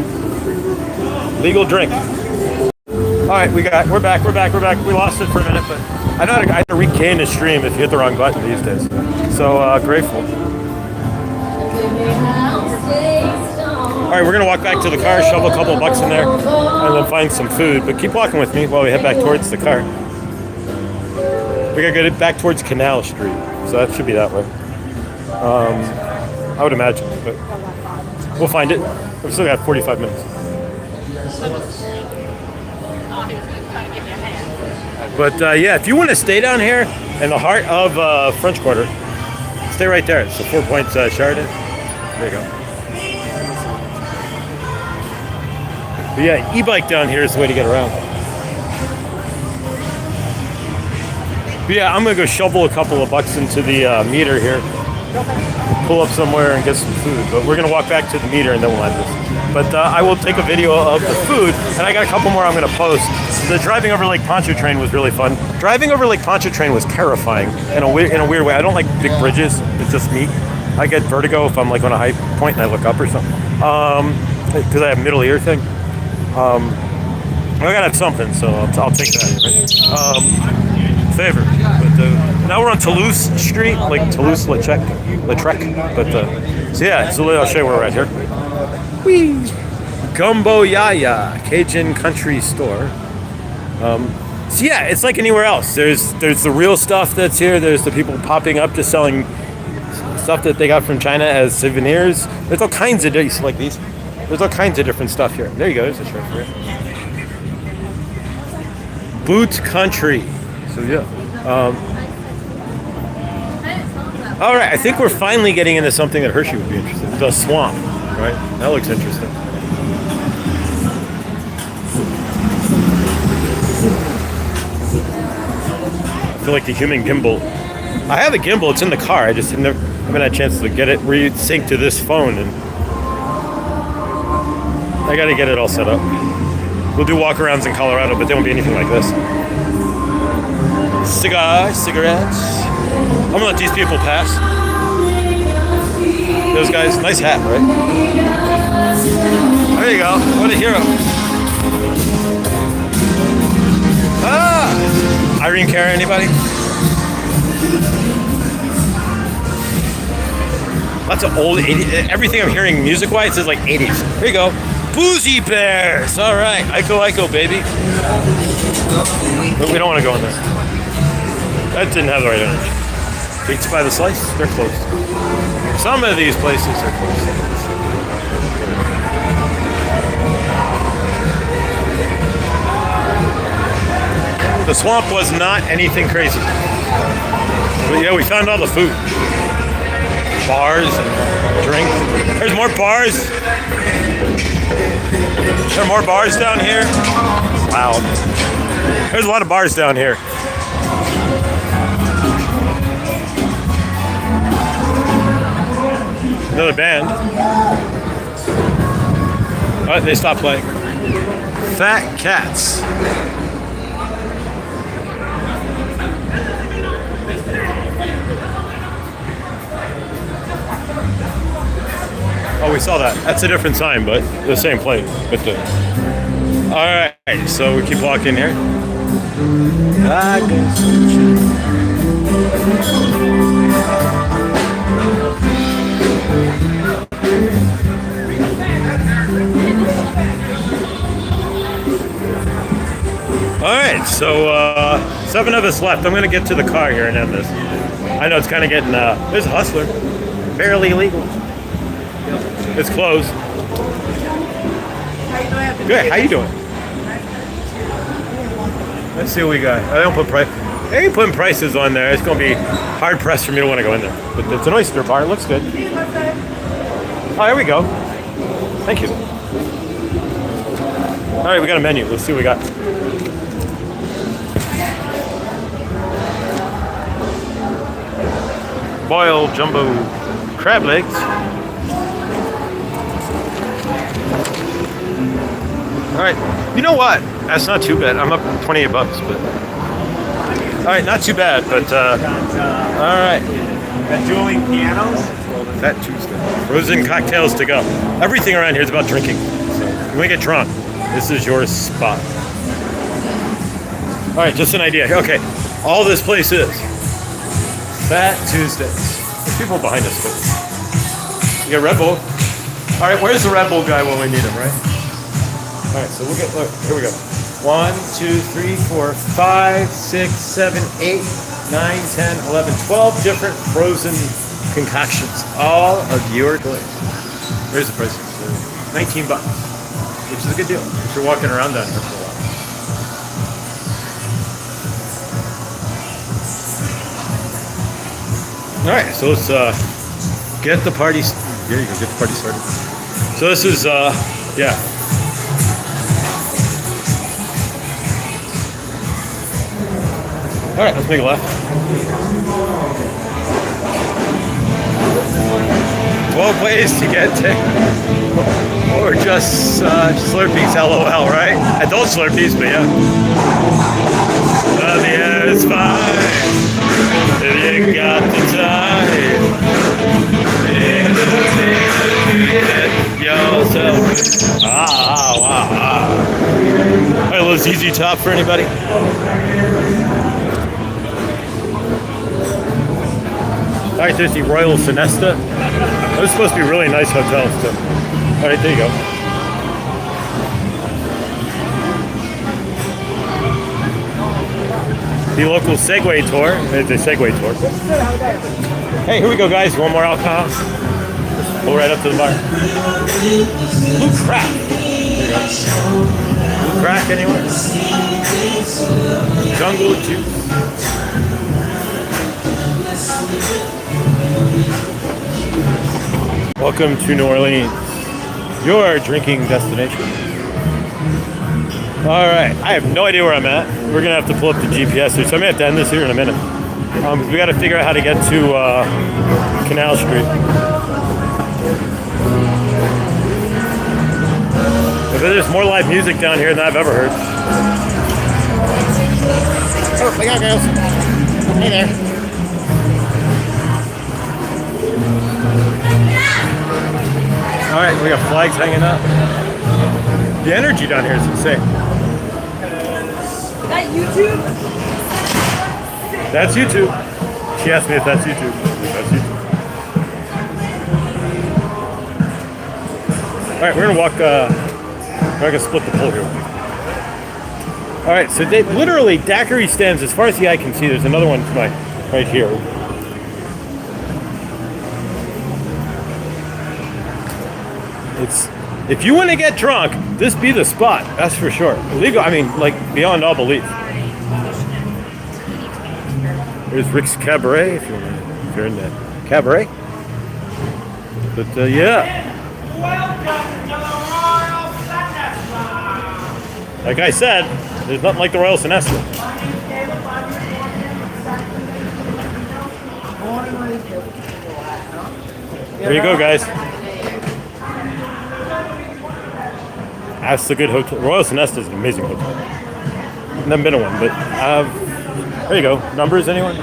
Legal drink. All right, we're back. We lost it for a minute, but I know how to regain the stream if you hit the wrong button these days. So grateful. All right, we're gonna walk back to the car, shovel a couple of bucks in there, and then find some food. But keep walking with me while we head back towards the car. We gotta get back towards Canal Street, so that should be that way. I would imagine, but we'll find it. We've still got 45 minutes. But yeah, if you want to stay down here in the heart of French Quarter, stay right there. It's the 4 Points Sheridan. There you go. But yeah, e-bike down here is the way to get around. But yeah, I'm gonna go shovel a couple of bucks into the meter here, pull up somewhere and get some food. But we're gonna walk back to the meter and then we'll end this. But I will take a video of the food, and I got a couple more I'm gonna post. The driving over Lake Pontchartrain was really fun. Driving over Lake Pontchartrain was terrifying in a weird way. I don't like big bridges. It's just me. I get vertigo if I'm like on a high point and I look up or something. Because I have middle ear thing. I gotta have something, so I'll take that. Right? Favor. But now we're on Toulouse Street, like Toulouse-Lautrec. But so yeah, so I'll show you where we're at here. Whee! Gumbo Yaya Cajun Country Store. So yeah, it's like anywhere else. There's the real stuff that's here. There's the people popping up just selling stuff that they got from China as souvenirs. There's all kinds of like these. There's all kinds of different stuff here. There you go. There's a shirt for it. Boot Country. So yeah. All right, I think we're finally getting into something that Hershey would be interested in. The swamp, right? That looks interesting. I feel like the human gimbal. I have a gimbal. It's in the car. I just haven't had a chance to get it re-sync to this phone, and I got to get it all set up. We'll do walkarounds in Colorado, but they won't be anything like this. Cigars, cigarettes. I'm gonna let these people pass. Those guys, nice hat, right? There you go. What a hero. Ah! Irene Cara, anybody? Lots of old 80s. Everything I'm hearing music-wise is like 80s. Here you go. Boozy Bears. All right. Ico, baby. But we don't want to go in there. That didn't have the right energy. Beats by the Slice, they're closed. Some of these places are closed. The swamp was not anything crazy. But yeah, we found all the food. Bars and drink. There's more bars. There are more bars down here. Wow. There's a lot of bars down here. Another band. Oh, they stopped playing. Fat Cats. Oh, we saw that. That's a different sign, but the same place. But the... All right, so we keep walking here. All right, so 7 of us left. I'm gonna get to the car here and end this. I know it's kind of getting. There's a Hustler, barely illegal. It's closed. Good. How you doing? Let's see what we got. I don't put price. I ain't putting prices on there. It's gonna be hard pressed for me to want to go in there. But it's an oyster bar. It looks good. Oh, there we go. Thank you. All right, we got a menu. Let's see what we got. Boiled jumbo crab legs. All right, you know what? That's not too bad. I'm up $28, but all right, not too bad. But all right. Got dueling pianos. Fat Tuesday. Frozen cocktails to go. Everything around here is about drinking. So if you want to get drunk, this is your spot. All right, just an idea. Okay, all this place is Fat Tuesdays. There's people behind us, but you got Red Bull. All right, where's the Red Bull guy when we need him, right? All right, so we'll get, look, here we go. 1, 2, 3, 4, 5, 6, 7, 8, 9, 10, 11, 12 different frozen concoctions, all of your choice. Here's the price. $19, which is a good deal if you're walking around down here for a while. All right, so let's get the party. Here you go, get the party started. So this is, yeah. All right, let's make a left. 12 ways to get to, or just Slurpees, LOL, right? Adult Slurpees, but yeah. The air is fine if you got the time. Yourself. Wow. All right, a little ZZ Top for anybody? All right, there's the Royal Sonesta. Those are supposed to be really nice hotels, too. All right, there you go. The local Segway tour. It's a Segway tour. Hey, here we go, guys. You want more alcohol? Just pull right up to the bar. Blue crack. There you go. Blue crack anywhere? Jungle juice. Welcome to New Orleans, your drinking destination. All right, I have no idea where I'm at. We're gonna have to pull up the GPS here, so I'm gonna have to end this here in a minute. We got to figure out how to get to Canal Street. But there's more live music down here than I've ever heard. Oh, look out, girls! Hey there. All right, we got flags hanging up. The energy down here is insane. Is that YouTube? That's YouTube. She asked me if that's YouTube. That's YouTube. All right, we're gonna walk. We're gonna split the pole here. All right, so they literally daiquiri stands as far as the eye can see. There's another one right here. It's, if you want to get drunk, this be the spot. That's for sure. Illegal. I mean, like beyond all belief. There's Rick's Cabaret. If you're in the cabaret. But yeah, like I said, there's nothing like the Royal Sinestro. There you go, guys. That's the good hotel. Royal Sinestro is an amazing hotel. Never been to one, but there you go. Numbers, anyone?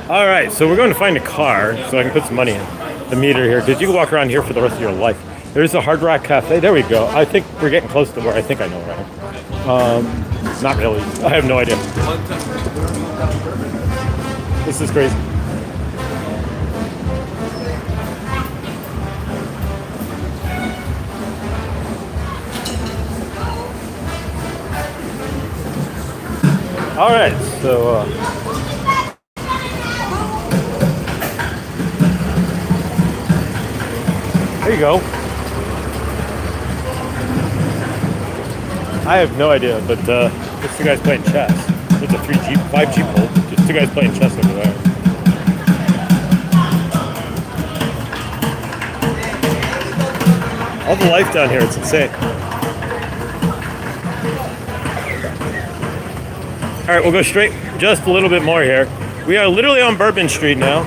All right, so we're going to find a car so I can put some money in the meter here, because you can walk around here for the rest of your life. There's a Hard Rock Cafe. There we go. I think we're getting close to where I think I know, right? Not really. I have no idea. This is crazy. All right, so there you go. I have no idea, but it's two guys playing chess. It's a 5G pole. Just two guys playing chess over there. All the life down here, it's insane. All right, we'll go straight just a little bit more here. We are literally on Bourbon Street now.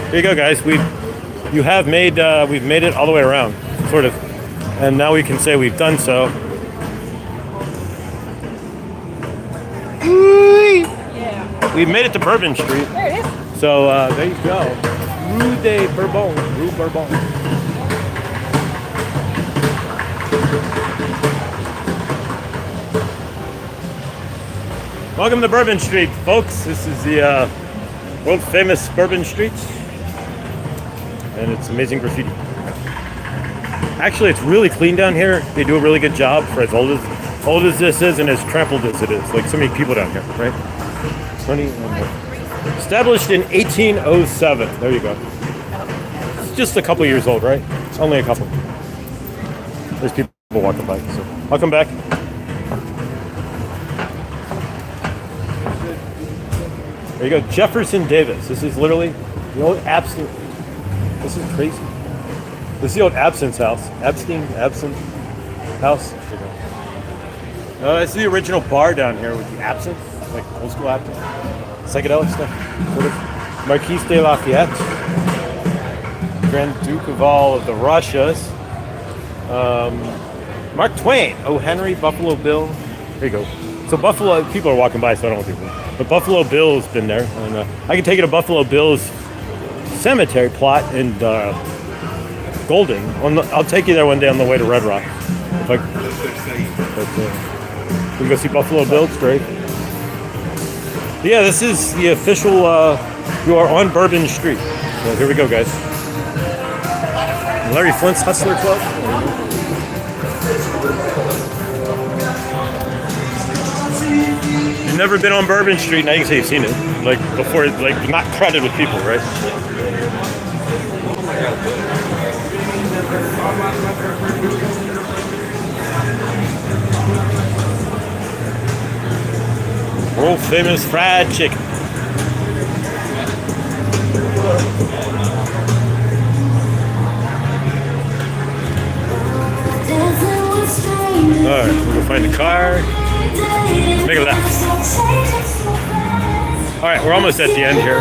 Here you go, guys. We've made it all the way around, sort of, and now we can say we've done so. We've made it to Bourbon Street. There it is. So there you go, Rue de Bourbon, Rue Bourbon. Welcome to Bourbon Street, folks. This is the world famous Bourbon Street, and it's amazing graffiti. Actually, it's really clean down here. They do a really good job for as old as this is and as trampled as it is. Like so many people down here, right? 20. Established in 1807. There you go. It's just a couple years old, right? Only a couple. There's people walking by. So welcome back. There you go, Jefferson Davis. This is literally the old Absinthe. This is crazy. This is the old Absinthe house. Absinthe house. There you go. This is the original bar down here with the absinthe, like old school absinthe, psychedelic stuff. Sort of. Marquis de Lafayette, Grand Duke of all of the Russias. Mark Twain, O. Henry, Buffalo Bill. There you go. So Buffalo, people are walking by, so I don't want people. But Buffalo Bill's been there. And, I can take you to Buffalo Bill's cemetery plot in Golden. I'll take you there one day on the way to Red Rock. We can go see Buffalo Bill. It's great. Yeah, this is the official. You are on Bourbon Street. So here we go, guys. Larry Flint's Hustler Club. You've never been on Bourbon Street, now you can say you've seen it. Like before, like not crowded with people, right? World famous fried chicken. Alright, we'll go find the car. Make a left. Alright, we're almost at the end here.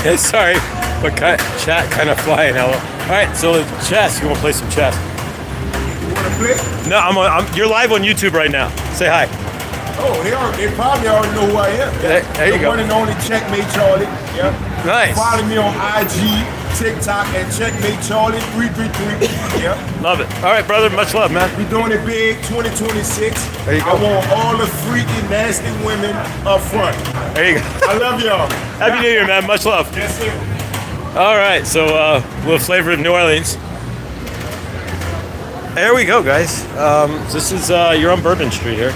Hey, sorry, but chat kind of flying out. All right, so chess. You want to play some chess? You want to play? No, you're live on YouTube right now. Say hi. Oh, they probably already know who I am. There you the go. one and only Checkmate Charlie. Yeah. Nice. Follow me on IG, TikTok, and Checkmate Charlie 333. Yeah. Love it. All right, brother. Much love, man. We doing it big, 2026. There you go. I want all the freaky, nasty women up front. There you go. I love y'all. Happy New Year, man. Much love. Yes, sir. All right, so little flavor of New Orleans. There we go, guys. This is you're on Bourbon Street here.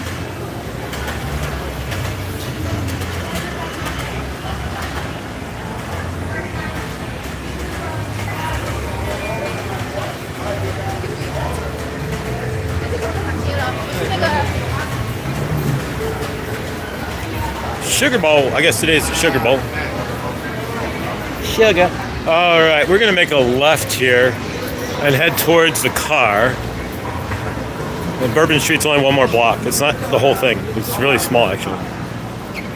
Sugar Bowl. I guess today's the Sugar Bowl. Sugar. All right, we're gonna make a left here and head towards the car. And Bourbon Street's only one more block. It's not the whole thing. It's really small, actually.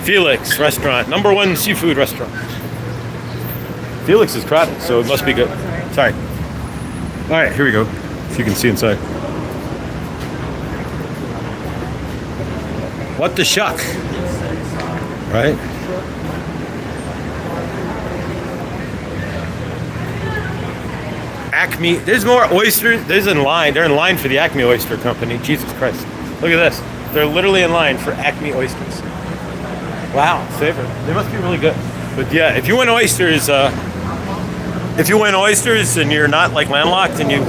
Felix Restaurant, #1 seafood restaurant. Felix is crowded, so it must be good. Sorry. All right, here we go. If you can see inside. What the shuck? Right? Acme. There's more oysters. There's in line. They're in line for the Acme Oyster Company. Jesus Christ. Look at this. They're literally in line for Acme oysters. Wow, favorite. They must be really good. But yeah, if you want oysters, and you're not like landlocked and you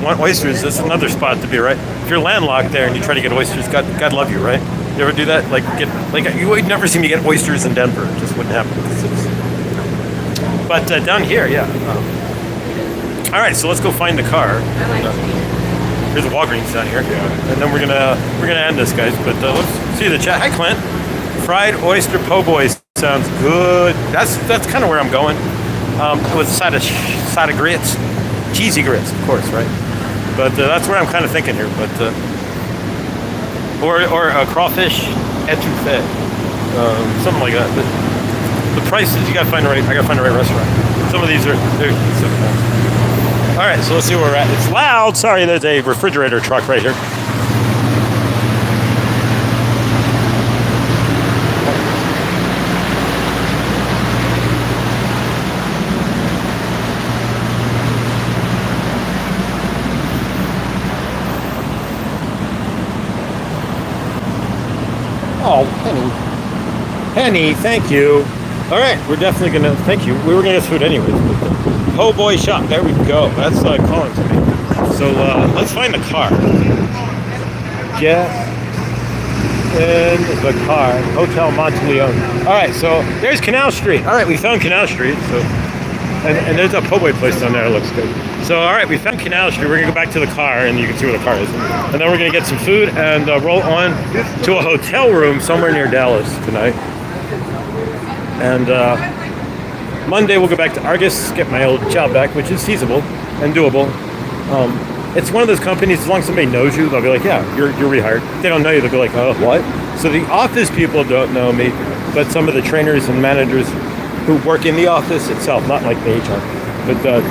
want oysters, that's another spot to be, right? If you're landlocked there and you try to get oysters, God love you, right? You ever do that? You would never see me get oysters in Denver. It just wouldn't happen. But down here, yeah. All right, so let's go find the car. Here's a Walgreens down here, and then we're gonna end this, guys. But let's see the chat. Hi, Clint. Fried oyster po' boy sounds good. That's kind of where I'm going. With a side of grits, cheesy grits, of course, right? But that's where I'm kind of thinking here. But or a crawfish etouffee, something like that. But the prices, I gotta find the right restaurant. Some of these are so all right, so let's see where we're at. It's loud. Sorry, there's a refrigerator truck right here. Oh, Penny, thank you. All right, we're definitely gonna thank you. We were gonna get food anyways. Po' boy shop. There we go. That's calling to me. So let's find the car. Get in the car. Hotel Monteleone. All right, so there's Canal Street. All right, we found Canal Street. So and there's a po' boy place down there. It looks good. So all right, we found Canal Street. We're gonna go back to the car, and you can see where the car is. And then we're gonna get some food and roll on to a hotel room somewhere near Dallas tonight. And Monday we'll go back to Argus, get my old job back, which is feasible and doable. It's one of those companies, as long as somebody knows you, they'll be like, yeah, you're rehired. If they don't know you, they'll be like, oh, what? So the office people don't know me, but some of the trainers and managers who work in the office itself, not like the HR, but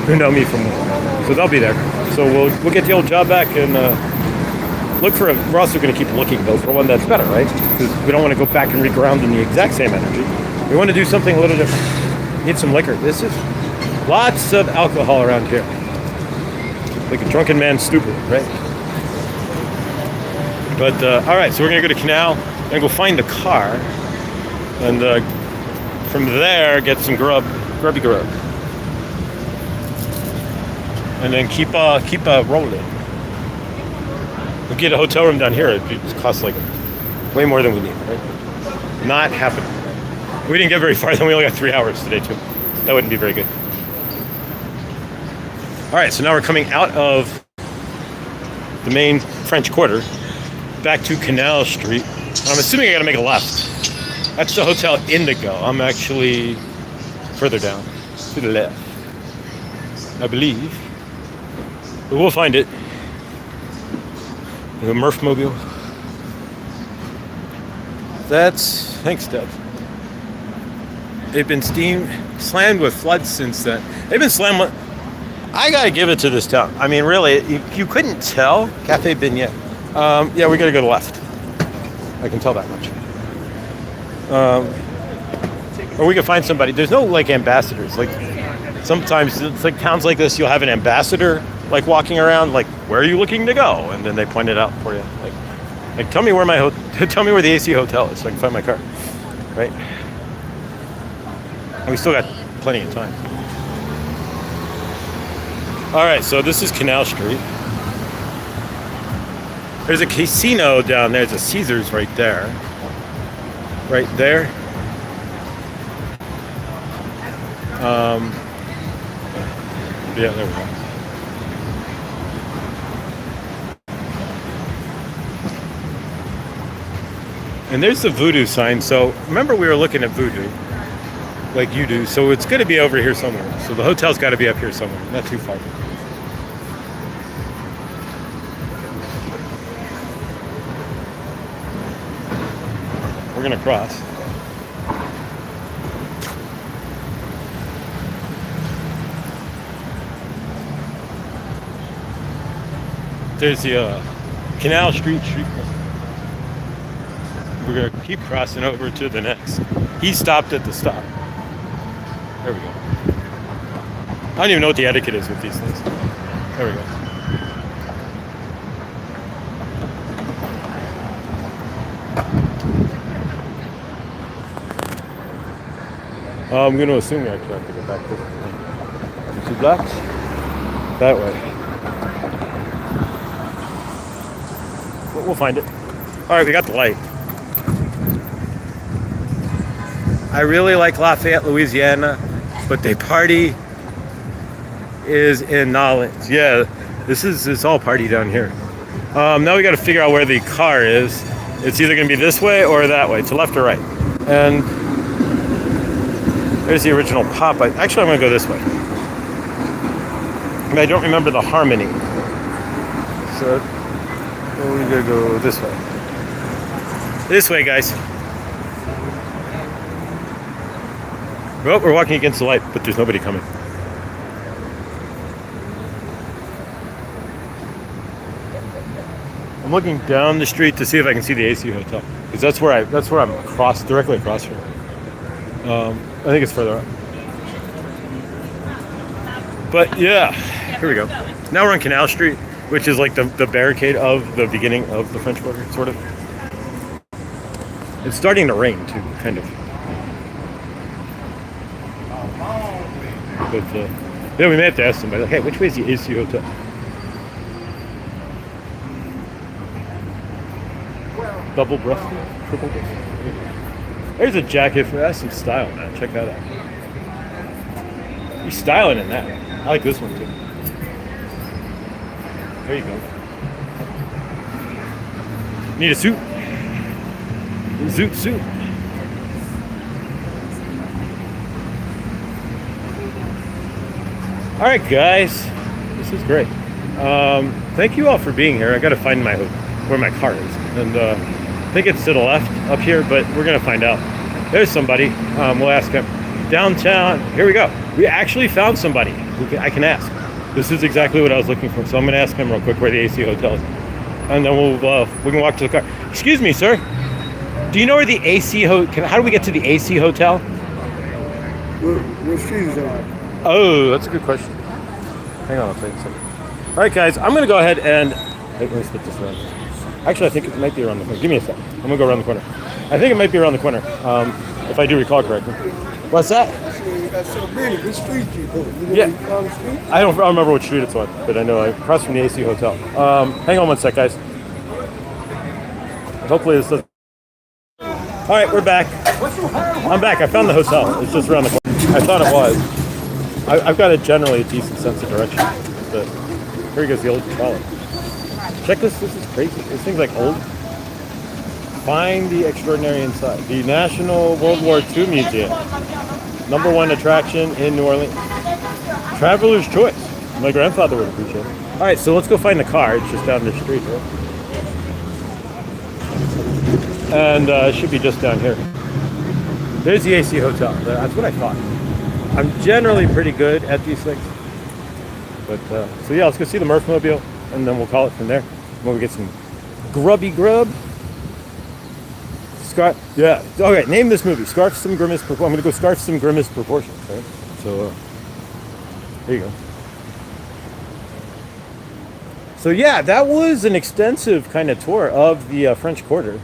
who know me from work. So they'll be there. So we'll get the old job back and look for we're also going to keep looking, though, for one that's better, right? Because we don't want to go back and reground in the exact same energy. We want to do something a little different. Need some liquor. This is lots of alcohol around here. Like a drunken man stupid, right? But, all right, so we're going to go to Canal and go find the car. And from there, get some grubby grub. And then keep rolling. We'll get a hotel room down here. It costs like way more than we need, right? Not happening. We didn't get very far, then we only got 3 hours today, too. That wouldn't be very good. All right, so now we're coming out of the main French Quarter back to Canal Street. I'm assuming I gotta make a left. That's the Hotel Indigo. I'm actually further down, to the left, I believe. But we'll find it. The Murph-mobile. Thanks, Deb. They've been slammed with floods since then. They've been slammed with, I gotta give it to this town. I mean, really, you couldn't tell. Cafe Beignet. Yeah, we gotta go to the left. I can tell that much. Or we can find somebody. There's no, like, ambassadors. Like, sometimes it's like towns like this, you'll have an ambassador, like, walking around, like, where are you looking to go? And then they point it out for you. Like tell me where tell me where the AC hotel is so I can find my car. Right? And we still got plenty of time. All right, so this is Canal Street. There's a casino down there. There's a Caesars right there. Right there. Yeah, there we go. And there's the Voodoo sign. So remember we were looking at Voodoo, like you do. So it's going to be over here somewhere. So the hotel's got to be up here somewhere, not too far. We're going to cross. There's the Canal Street street. We're going to keep crossing over to the next. He stopped at the stop. There we go. I don't even know what the etiquette is with these things. There we go. I'm going to assume we actually have to go back this way. 2 blocks? That way. We'll find it. All right, we got the light. I really like Lafayette, Louisiana, but the party is in Nolens. Yeah, it's all party down here. Now we got to figure out where the car is. It's either going to be this way or that way, to left or right. And there's the original Popeye. Actually, I'm going to go this way. I don't remember the harmony. So we're going to go this way. This way, guys. Well, we're walking against the light, but there's nobody coming. I'm looking down the street to see if I can see the AC Hotel, because that's where I'm directly across from. I think it's further up. But yeah, here we go. Now we're on Canal Street, which is like the barricade of the beginning of the French Quarter, sort of. It's starting to rain too, kind of. But yeah, we may have to ask somebody, like, hey, which way is the AC Hotel? Double-breasted? Triple-breasted? There's a jacket for that. Some style, man. Check that out. You're styling in that. I like this one, too. There you go. Need a suit? Suit. All right, guys. This is great. Thank you all for being here. I got to find where my car is. And I think it's to the left up here, but we're going to find out. There's somebody. We'll ask him. Downtown. Here we go. We actually found somebody I can ask. This is exactly what I was looking for. So I'm going to ask him real quick where the AC Hotel is. And then we can walk to the car. Excuse me, sir. Do you know where the AC Hotel... How do we get to the AC Hotel? What street is that? Oh, that's a good question. Hang on a second. All right, guys. I'm going to go ahead and... Wait, let me split this around. Actually, I think it might be around the corner. Give me a sec. I'm going to go around the corner. I think it might be around the corner, if I do recall correctly. What's that? That's so big. What street you go? Yeah. I don't remember what street it's on, but I know across from the AC Hotel. Hang on one sec, guys. Hopefully this doesn't... All right, we're back. I'm back. I found the hotel. It's just around the corner. I thought it was. I've got a generally decent sense of direction. But here goes the old trolley. Check this. This is crazy. This thing's like old. Find the extraordinary inside. The National World War II Museum. #1 attraction in New Orleans. Traveler's choice. My grandfather would appreciate it. All right, so let's go find the car. It's just down the street here. And it should be just down here. There's the AC Hotel. That's what I thought. I'm generally pretty good at these things. But, so yeah, let's go see the Murphmobile, and then we'll call it from there. When we get some grubby grub. Yeah. Okay, name this movie. Scarf Some Grimace. I'm going to go Scarf Some Grimace Proportions. Right? So, there you go. So yeah, that was an extensive kind of tour of the French Quarter.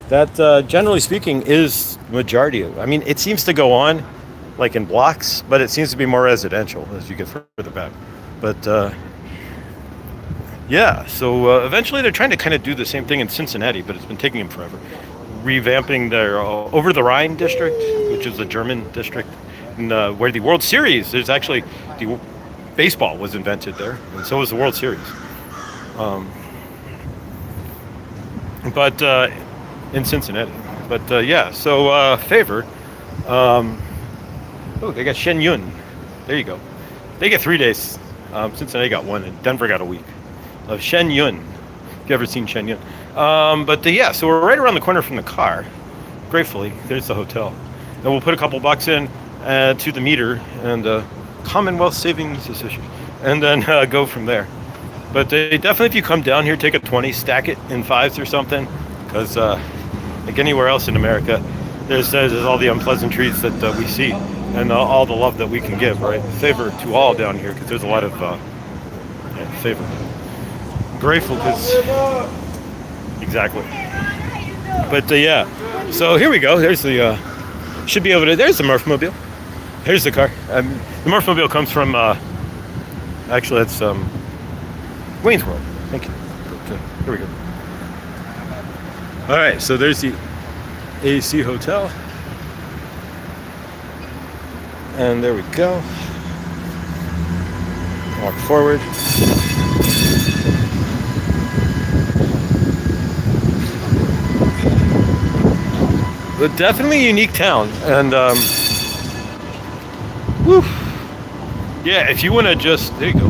That, generally speaking, is majority of. I mean, it seems to go on, like in blocks, but it seems to be more residential as you get further back. But yeah, so eventually they're trying to kind of do the same thing in Cincinnati, but it's been taking them forever. Revamping their Over the Rhine district, which is a German district, and, where the World Series, there's actually, the baseball was invented there, and so was the World Series. But in Cincinnati. But yeah, so favor. Um, oh, they got Shenyun. There you go. They get 3 days. Cincinnati got one, and Denver got a week of Shenyun. If you ever seen Shenyun. But yeah, so we're right around the corner from the car. Gratefully, there's the hotel, and we'll put a couple bucks in to the meter and Commonwealth Savings Association, and then go from there. But definitely, if you come down here, take a 20, stack it in fives or something, because like anywhere else in America, there's all the unpleasantries that we see, and all the love that we can give, right? Favor to all down here, because there's a lot of favor. Grateful, because exactly. But yeah, so here we go. There's the should be over there. There's the Murphmobile. Here's the car. The Murphmobile comes from actually that's Wayne's World. Thank you. But, here we go. All right, so there's the AC Hotel, and there we go. Walk forward. But definitely a unique town, and woo. Yeah, if you want to just, there you go.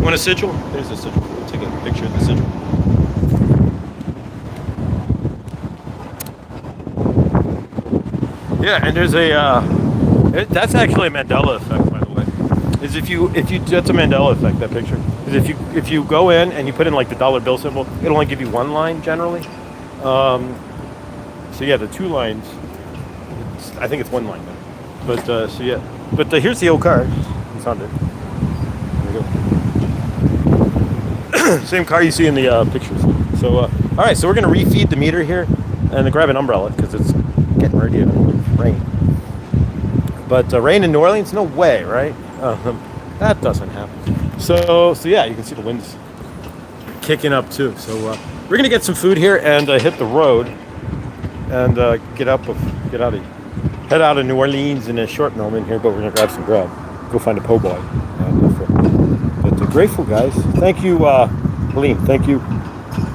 Want a sigil? There's a sigil. Take a picture of the sigil. Yeah, and there's a that's actually a Mandela effect, by the way. Is if you that's a Mandela effect, that picture. Is if you go in and you put in like the dollar bill symbol, it'll only give you one line generally. So yeah, the two lines. I think it's one line now. But so yeah. But here's the old car. It's on there. There we go. Same car you see in the pictures. So all right, so we're gonna refeed the meter here, and grab an umbrella because it's getting ready to rain. But rain in New Orleans? No way, right? That doesn't happen. So yeah, you can see the wind's kicking up too. So we're gonna get some food here and hit the road and head out of New Orleans in a short moment here. But we're gonna grab some grub, go find a po' boy. But grateful guys. Thank you, Helene. Thank you,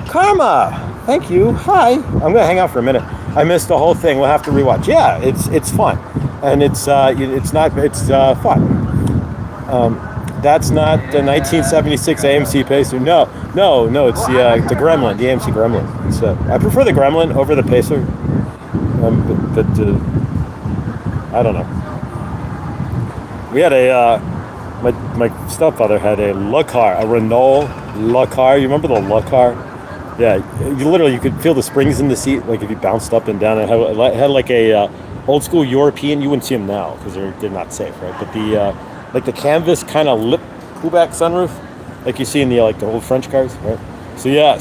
Karma. Thank you. Hi. I'm gonna hang out for a minute. I missed the whole thing. We'll have to rewatch. Yeah, it's fun, and it's fun. That's not the 1976 AMC Pacer. No. It's the Gremlin, the AMC Gremlin. It's, I prefer the Gremlin over the Pacer. But I don't know. We had my stepfather had a Le Car, a Renault Le Car. You remember the Le Car? Yeah, you could feel the springs in the seat, like if you bounced up and down. It had like a old school European. You wouldn't see them now because they're not safe, right? But the like the canvas kind of lip pullback sunroof, like you see in the old French cars, right? So yeah,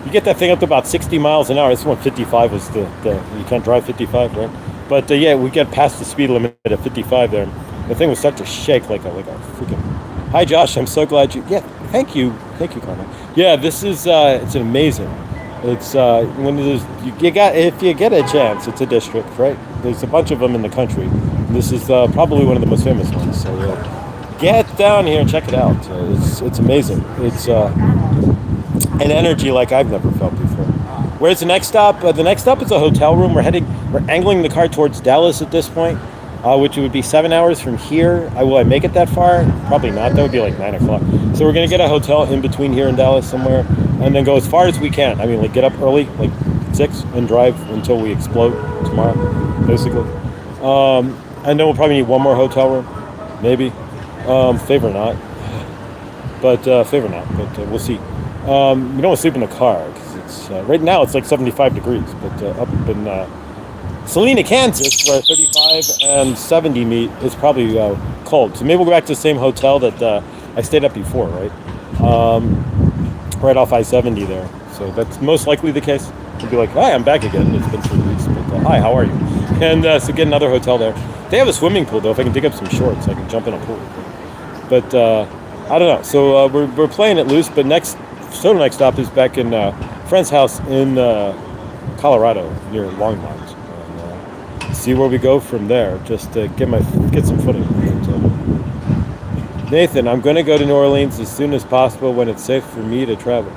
you get that thing up to about 60 miles an hour. This one 55 was the you can't drive 55, right? But yeah, we get past the speed limit at 55 there. The thing was start to shake like a freaking. Hi Josh, I'm so glad you. Yeah, thank you, Carmen. Yeah, this is it's amazing. It's when there's if you get a chance, it's a district, right? There's a bunch of them in the country. This is probably one of the most famous ones. So get down here and check it out. It's amazing. It's an energy like I've never felt before. Where's the next stop? The next stop is a hotel room. We're angling the car towards Dallas at this point, which would be 7 hours from here. Will I make it that far? Probably not. That would be like 9 o'clock. So we're gonna get a hotel in between here and Dallas somewhere, and then go as far as we can. I mean, like get up early, like 6, and drive until we explode tomorrow, basically. And then we'll probably need one more hotel room, maybe. Favor not, but we'll see. We don't want to sleep in the car because it's right now it's like 75 degrees, but up in Salina, Kansas, where 35 and 70 meet, it's probably cold. So maybe we'll go back to the same hotel that I stayed at before, right? Right off I-70 there. So that's most likely the case. We'll be like, hi, I'm back again. It's been 3 weeks, but hi, how are you? And so get another hotel there. They have a swimming pool though. If I can dig up some shorts, I can jump in a pool. But I don't know. So we're playing it loose. But next stop is back in friend's house in Colorado near Longmont. And, see where we go from there. Just to get some footing. Nathan, I'm going to go to New Orleans as soon as possible when it's safe for me to travel.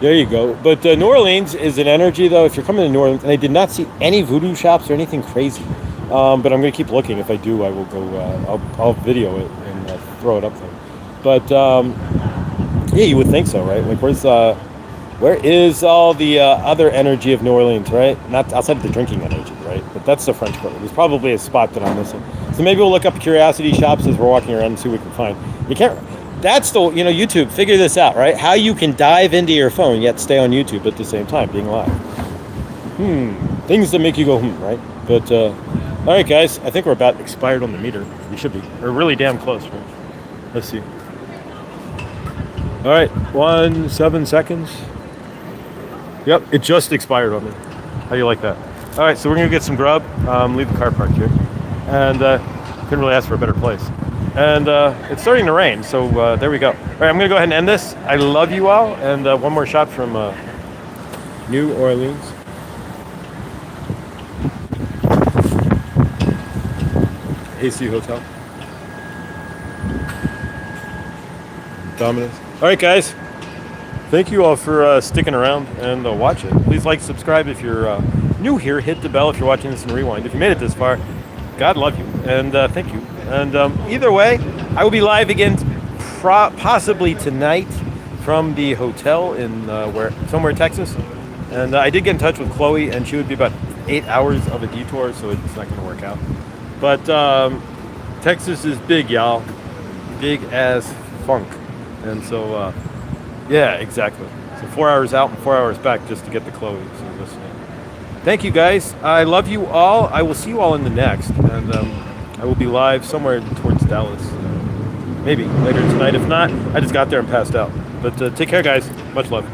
There you go. But New Orleans is an energy, though. If you're coming to New Orleans, and I did not see any voodoo shops or anything crazy, but I'm going to keep looking. If I do, I will go. I'll video it and throw it up there. But yeah, you would think so, right? Like, where is all the other energy of New Orleans, right? Not outside of the drinking energy, right? But that's the French Quarter. There's probably a spot that I'm missing. So maybe we'll look up curiosity shops as we're walking around and see what we can find. You can't. That's the, YouTube, figure this out, right? How you can dive into your phone yet stay on YouTube at the same time, being live. Things that make you go, right? But, all right, guys, I think we're about expired on the meter. We should be. We're really damn close, right? Let's see. All right, 7 seconds. Yep, it just expired on me. How do you like that? All right, so we're going to get some grub, leave the car parked here. And couldn't really ask for a better place. And it's starting to rain, so there we go. All right, I'm going to go ahead and end this. I love you all. And one more shot from New Orleans. AC Hotel. Domino's. All right, guys. Thank you all for sticking around and watching. Please like, subscribe if you're new here. Hit the bell if you're watching this in rewind. If you made it this far, God love you, and thank you. And either way, I will be live again possibly tonight from the hotel in somewhere Texas. And I did get in touch with Chloe, and she would be about 8 hours of a detour, so it's not going to work out. But Texas is big, y'all. Big as funk. And so, yeah, exactly. So 4 hours out and 4 hours back just to get the Chloe. So listening. Thank you, guys. I love you all. I will see you all in the next. And I will be live somewhere towards Dallas. Maybe later tonight. If not, I just got there and passed out. But take care, guys. Much love.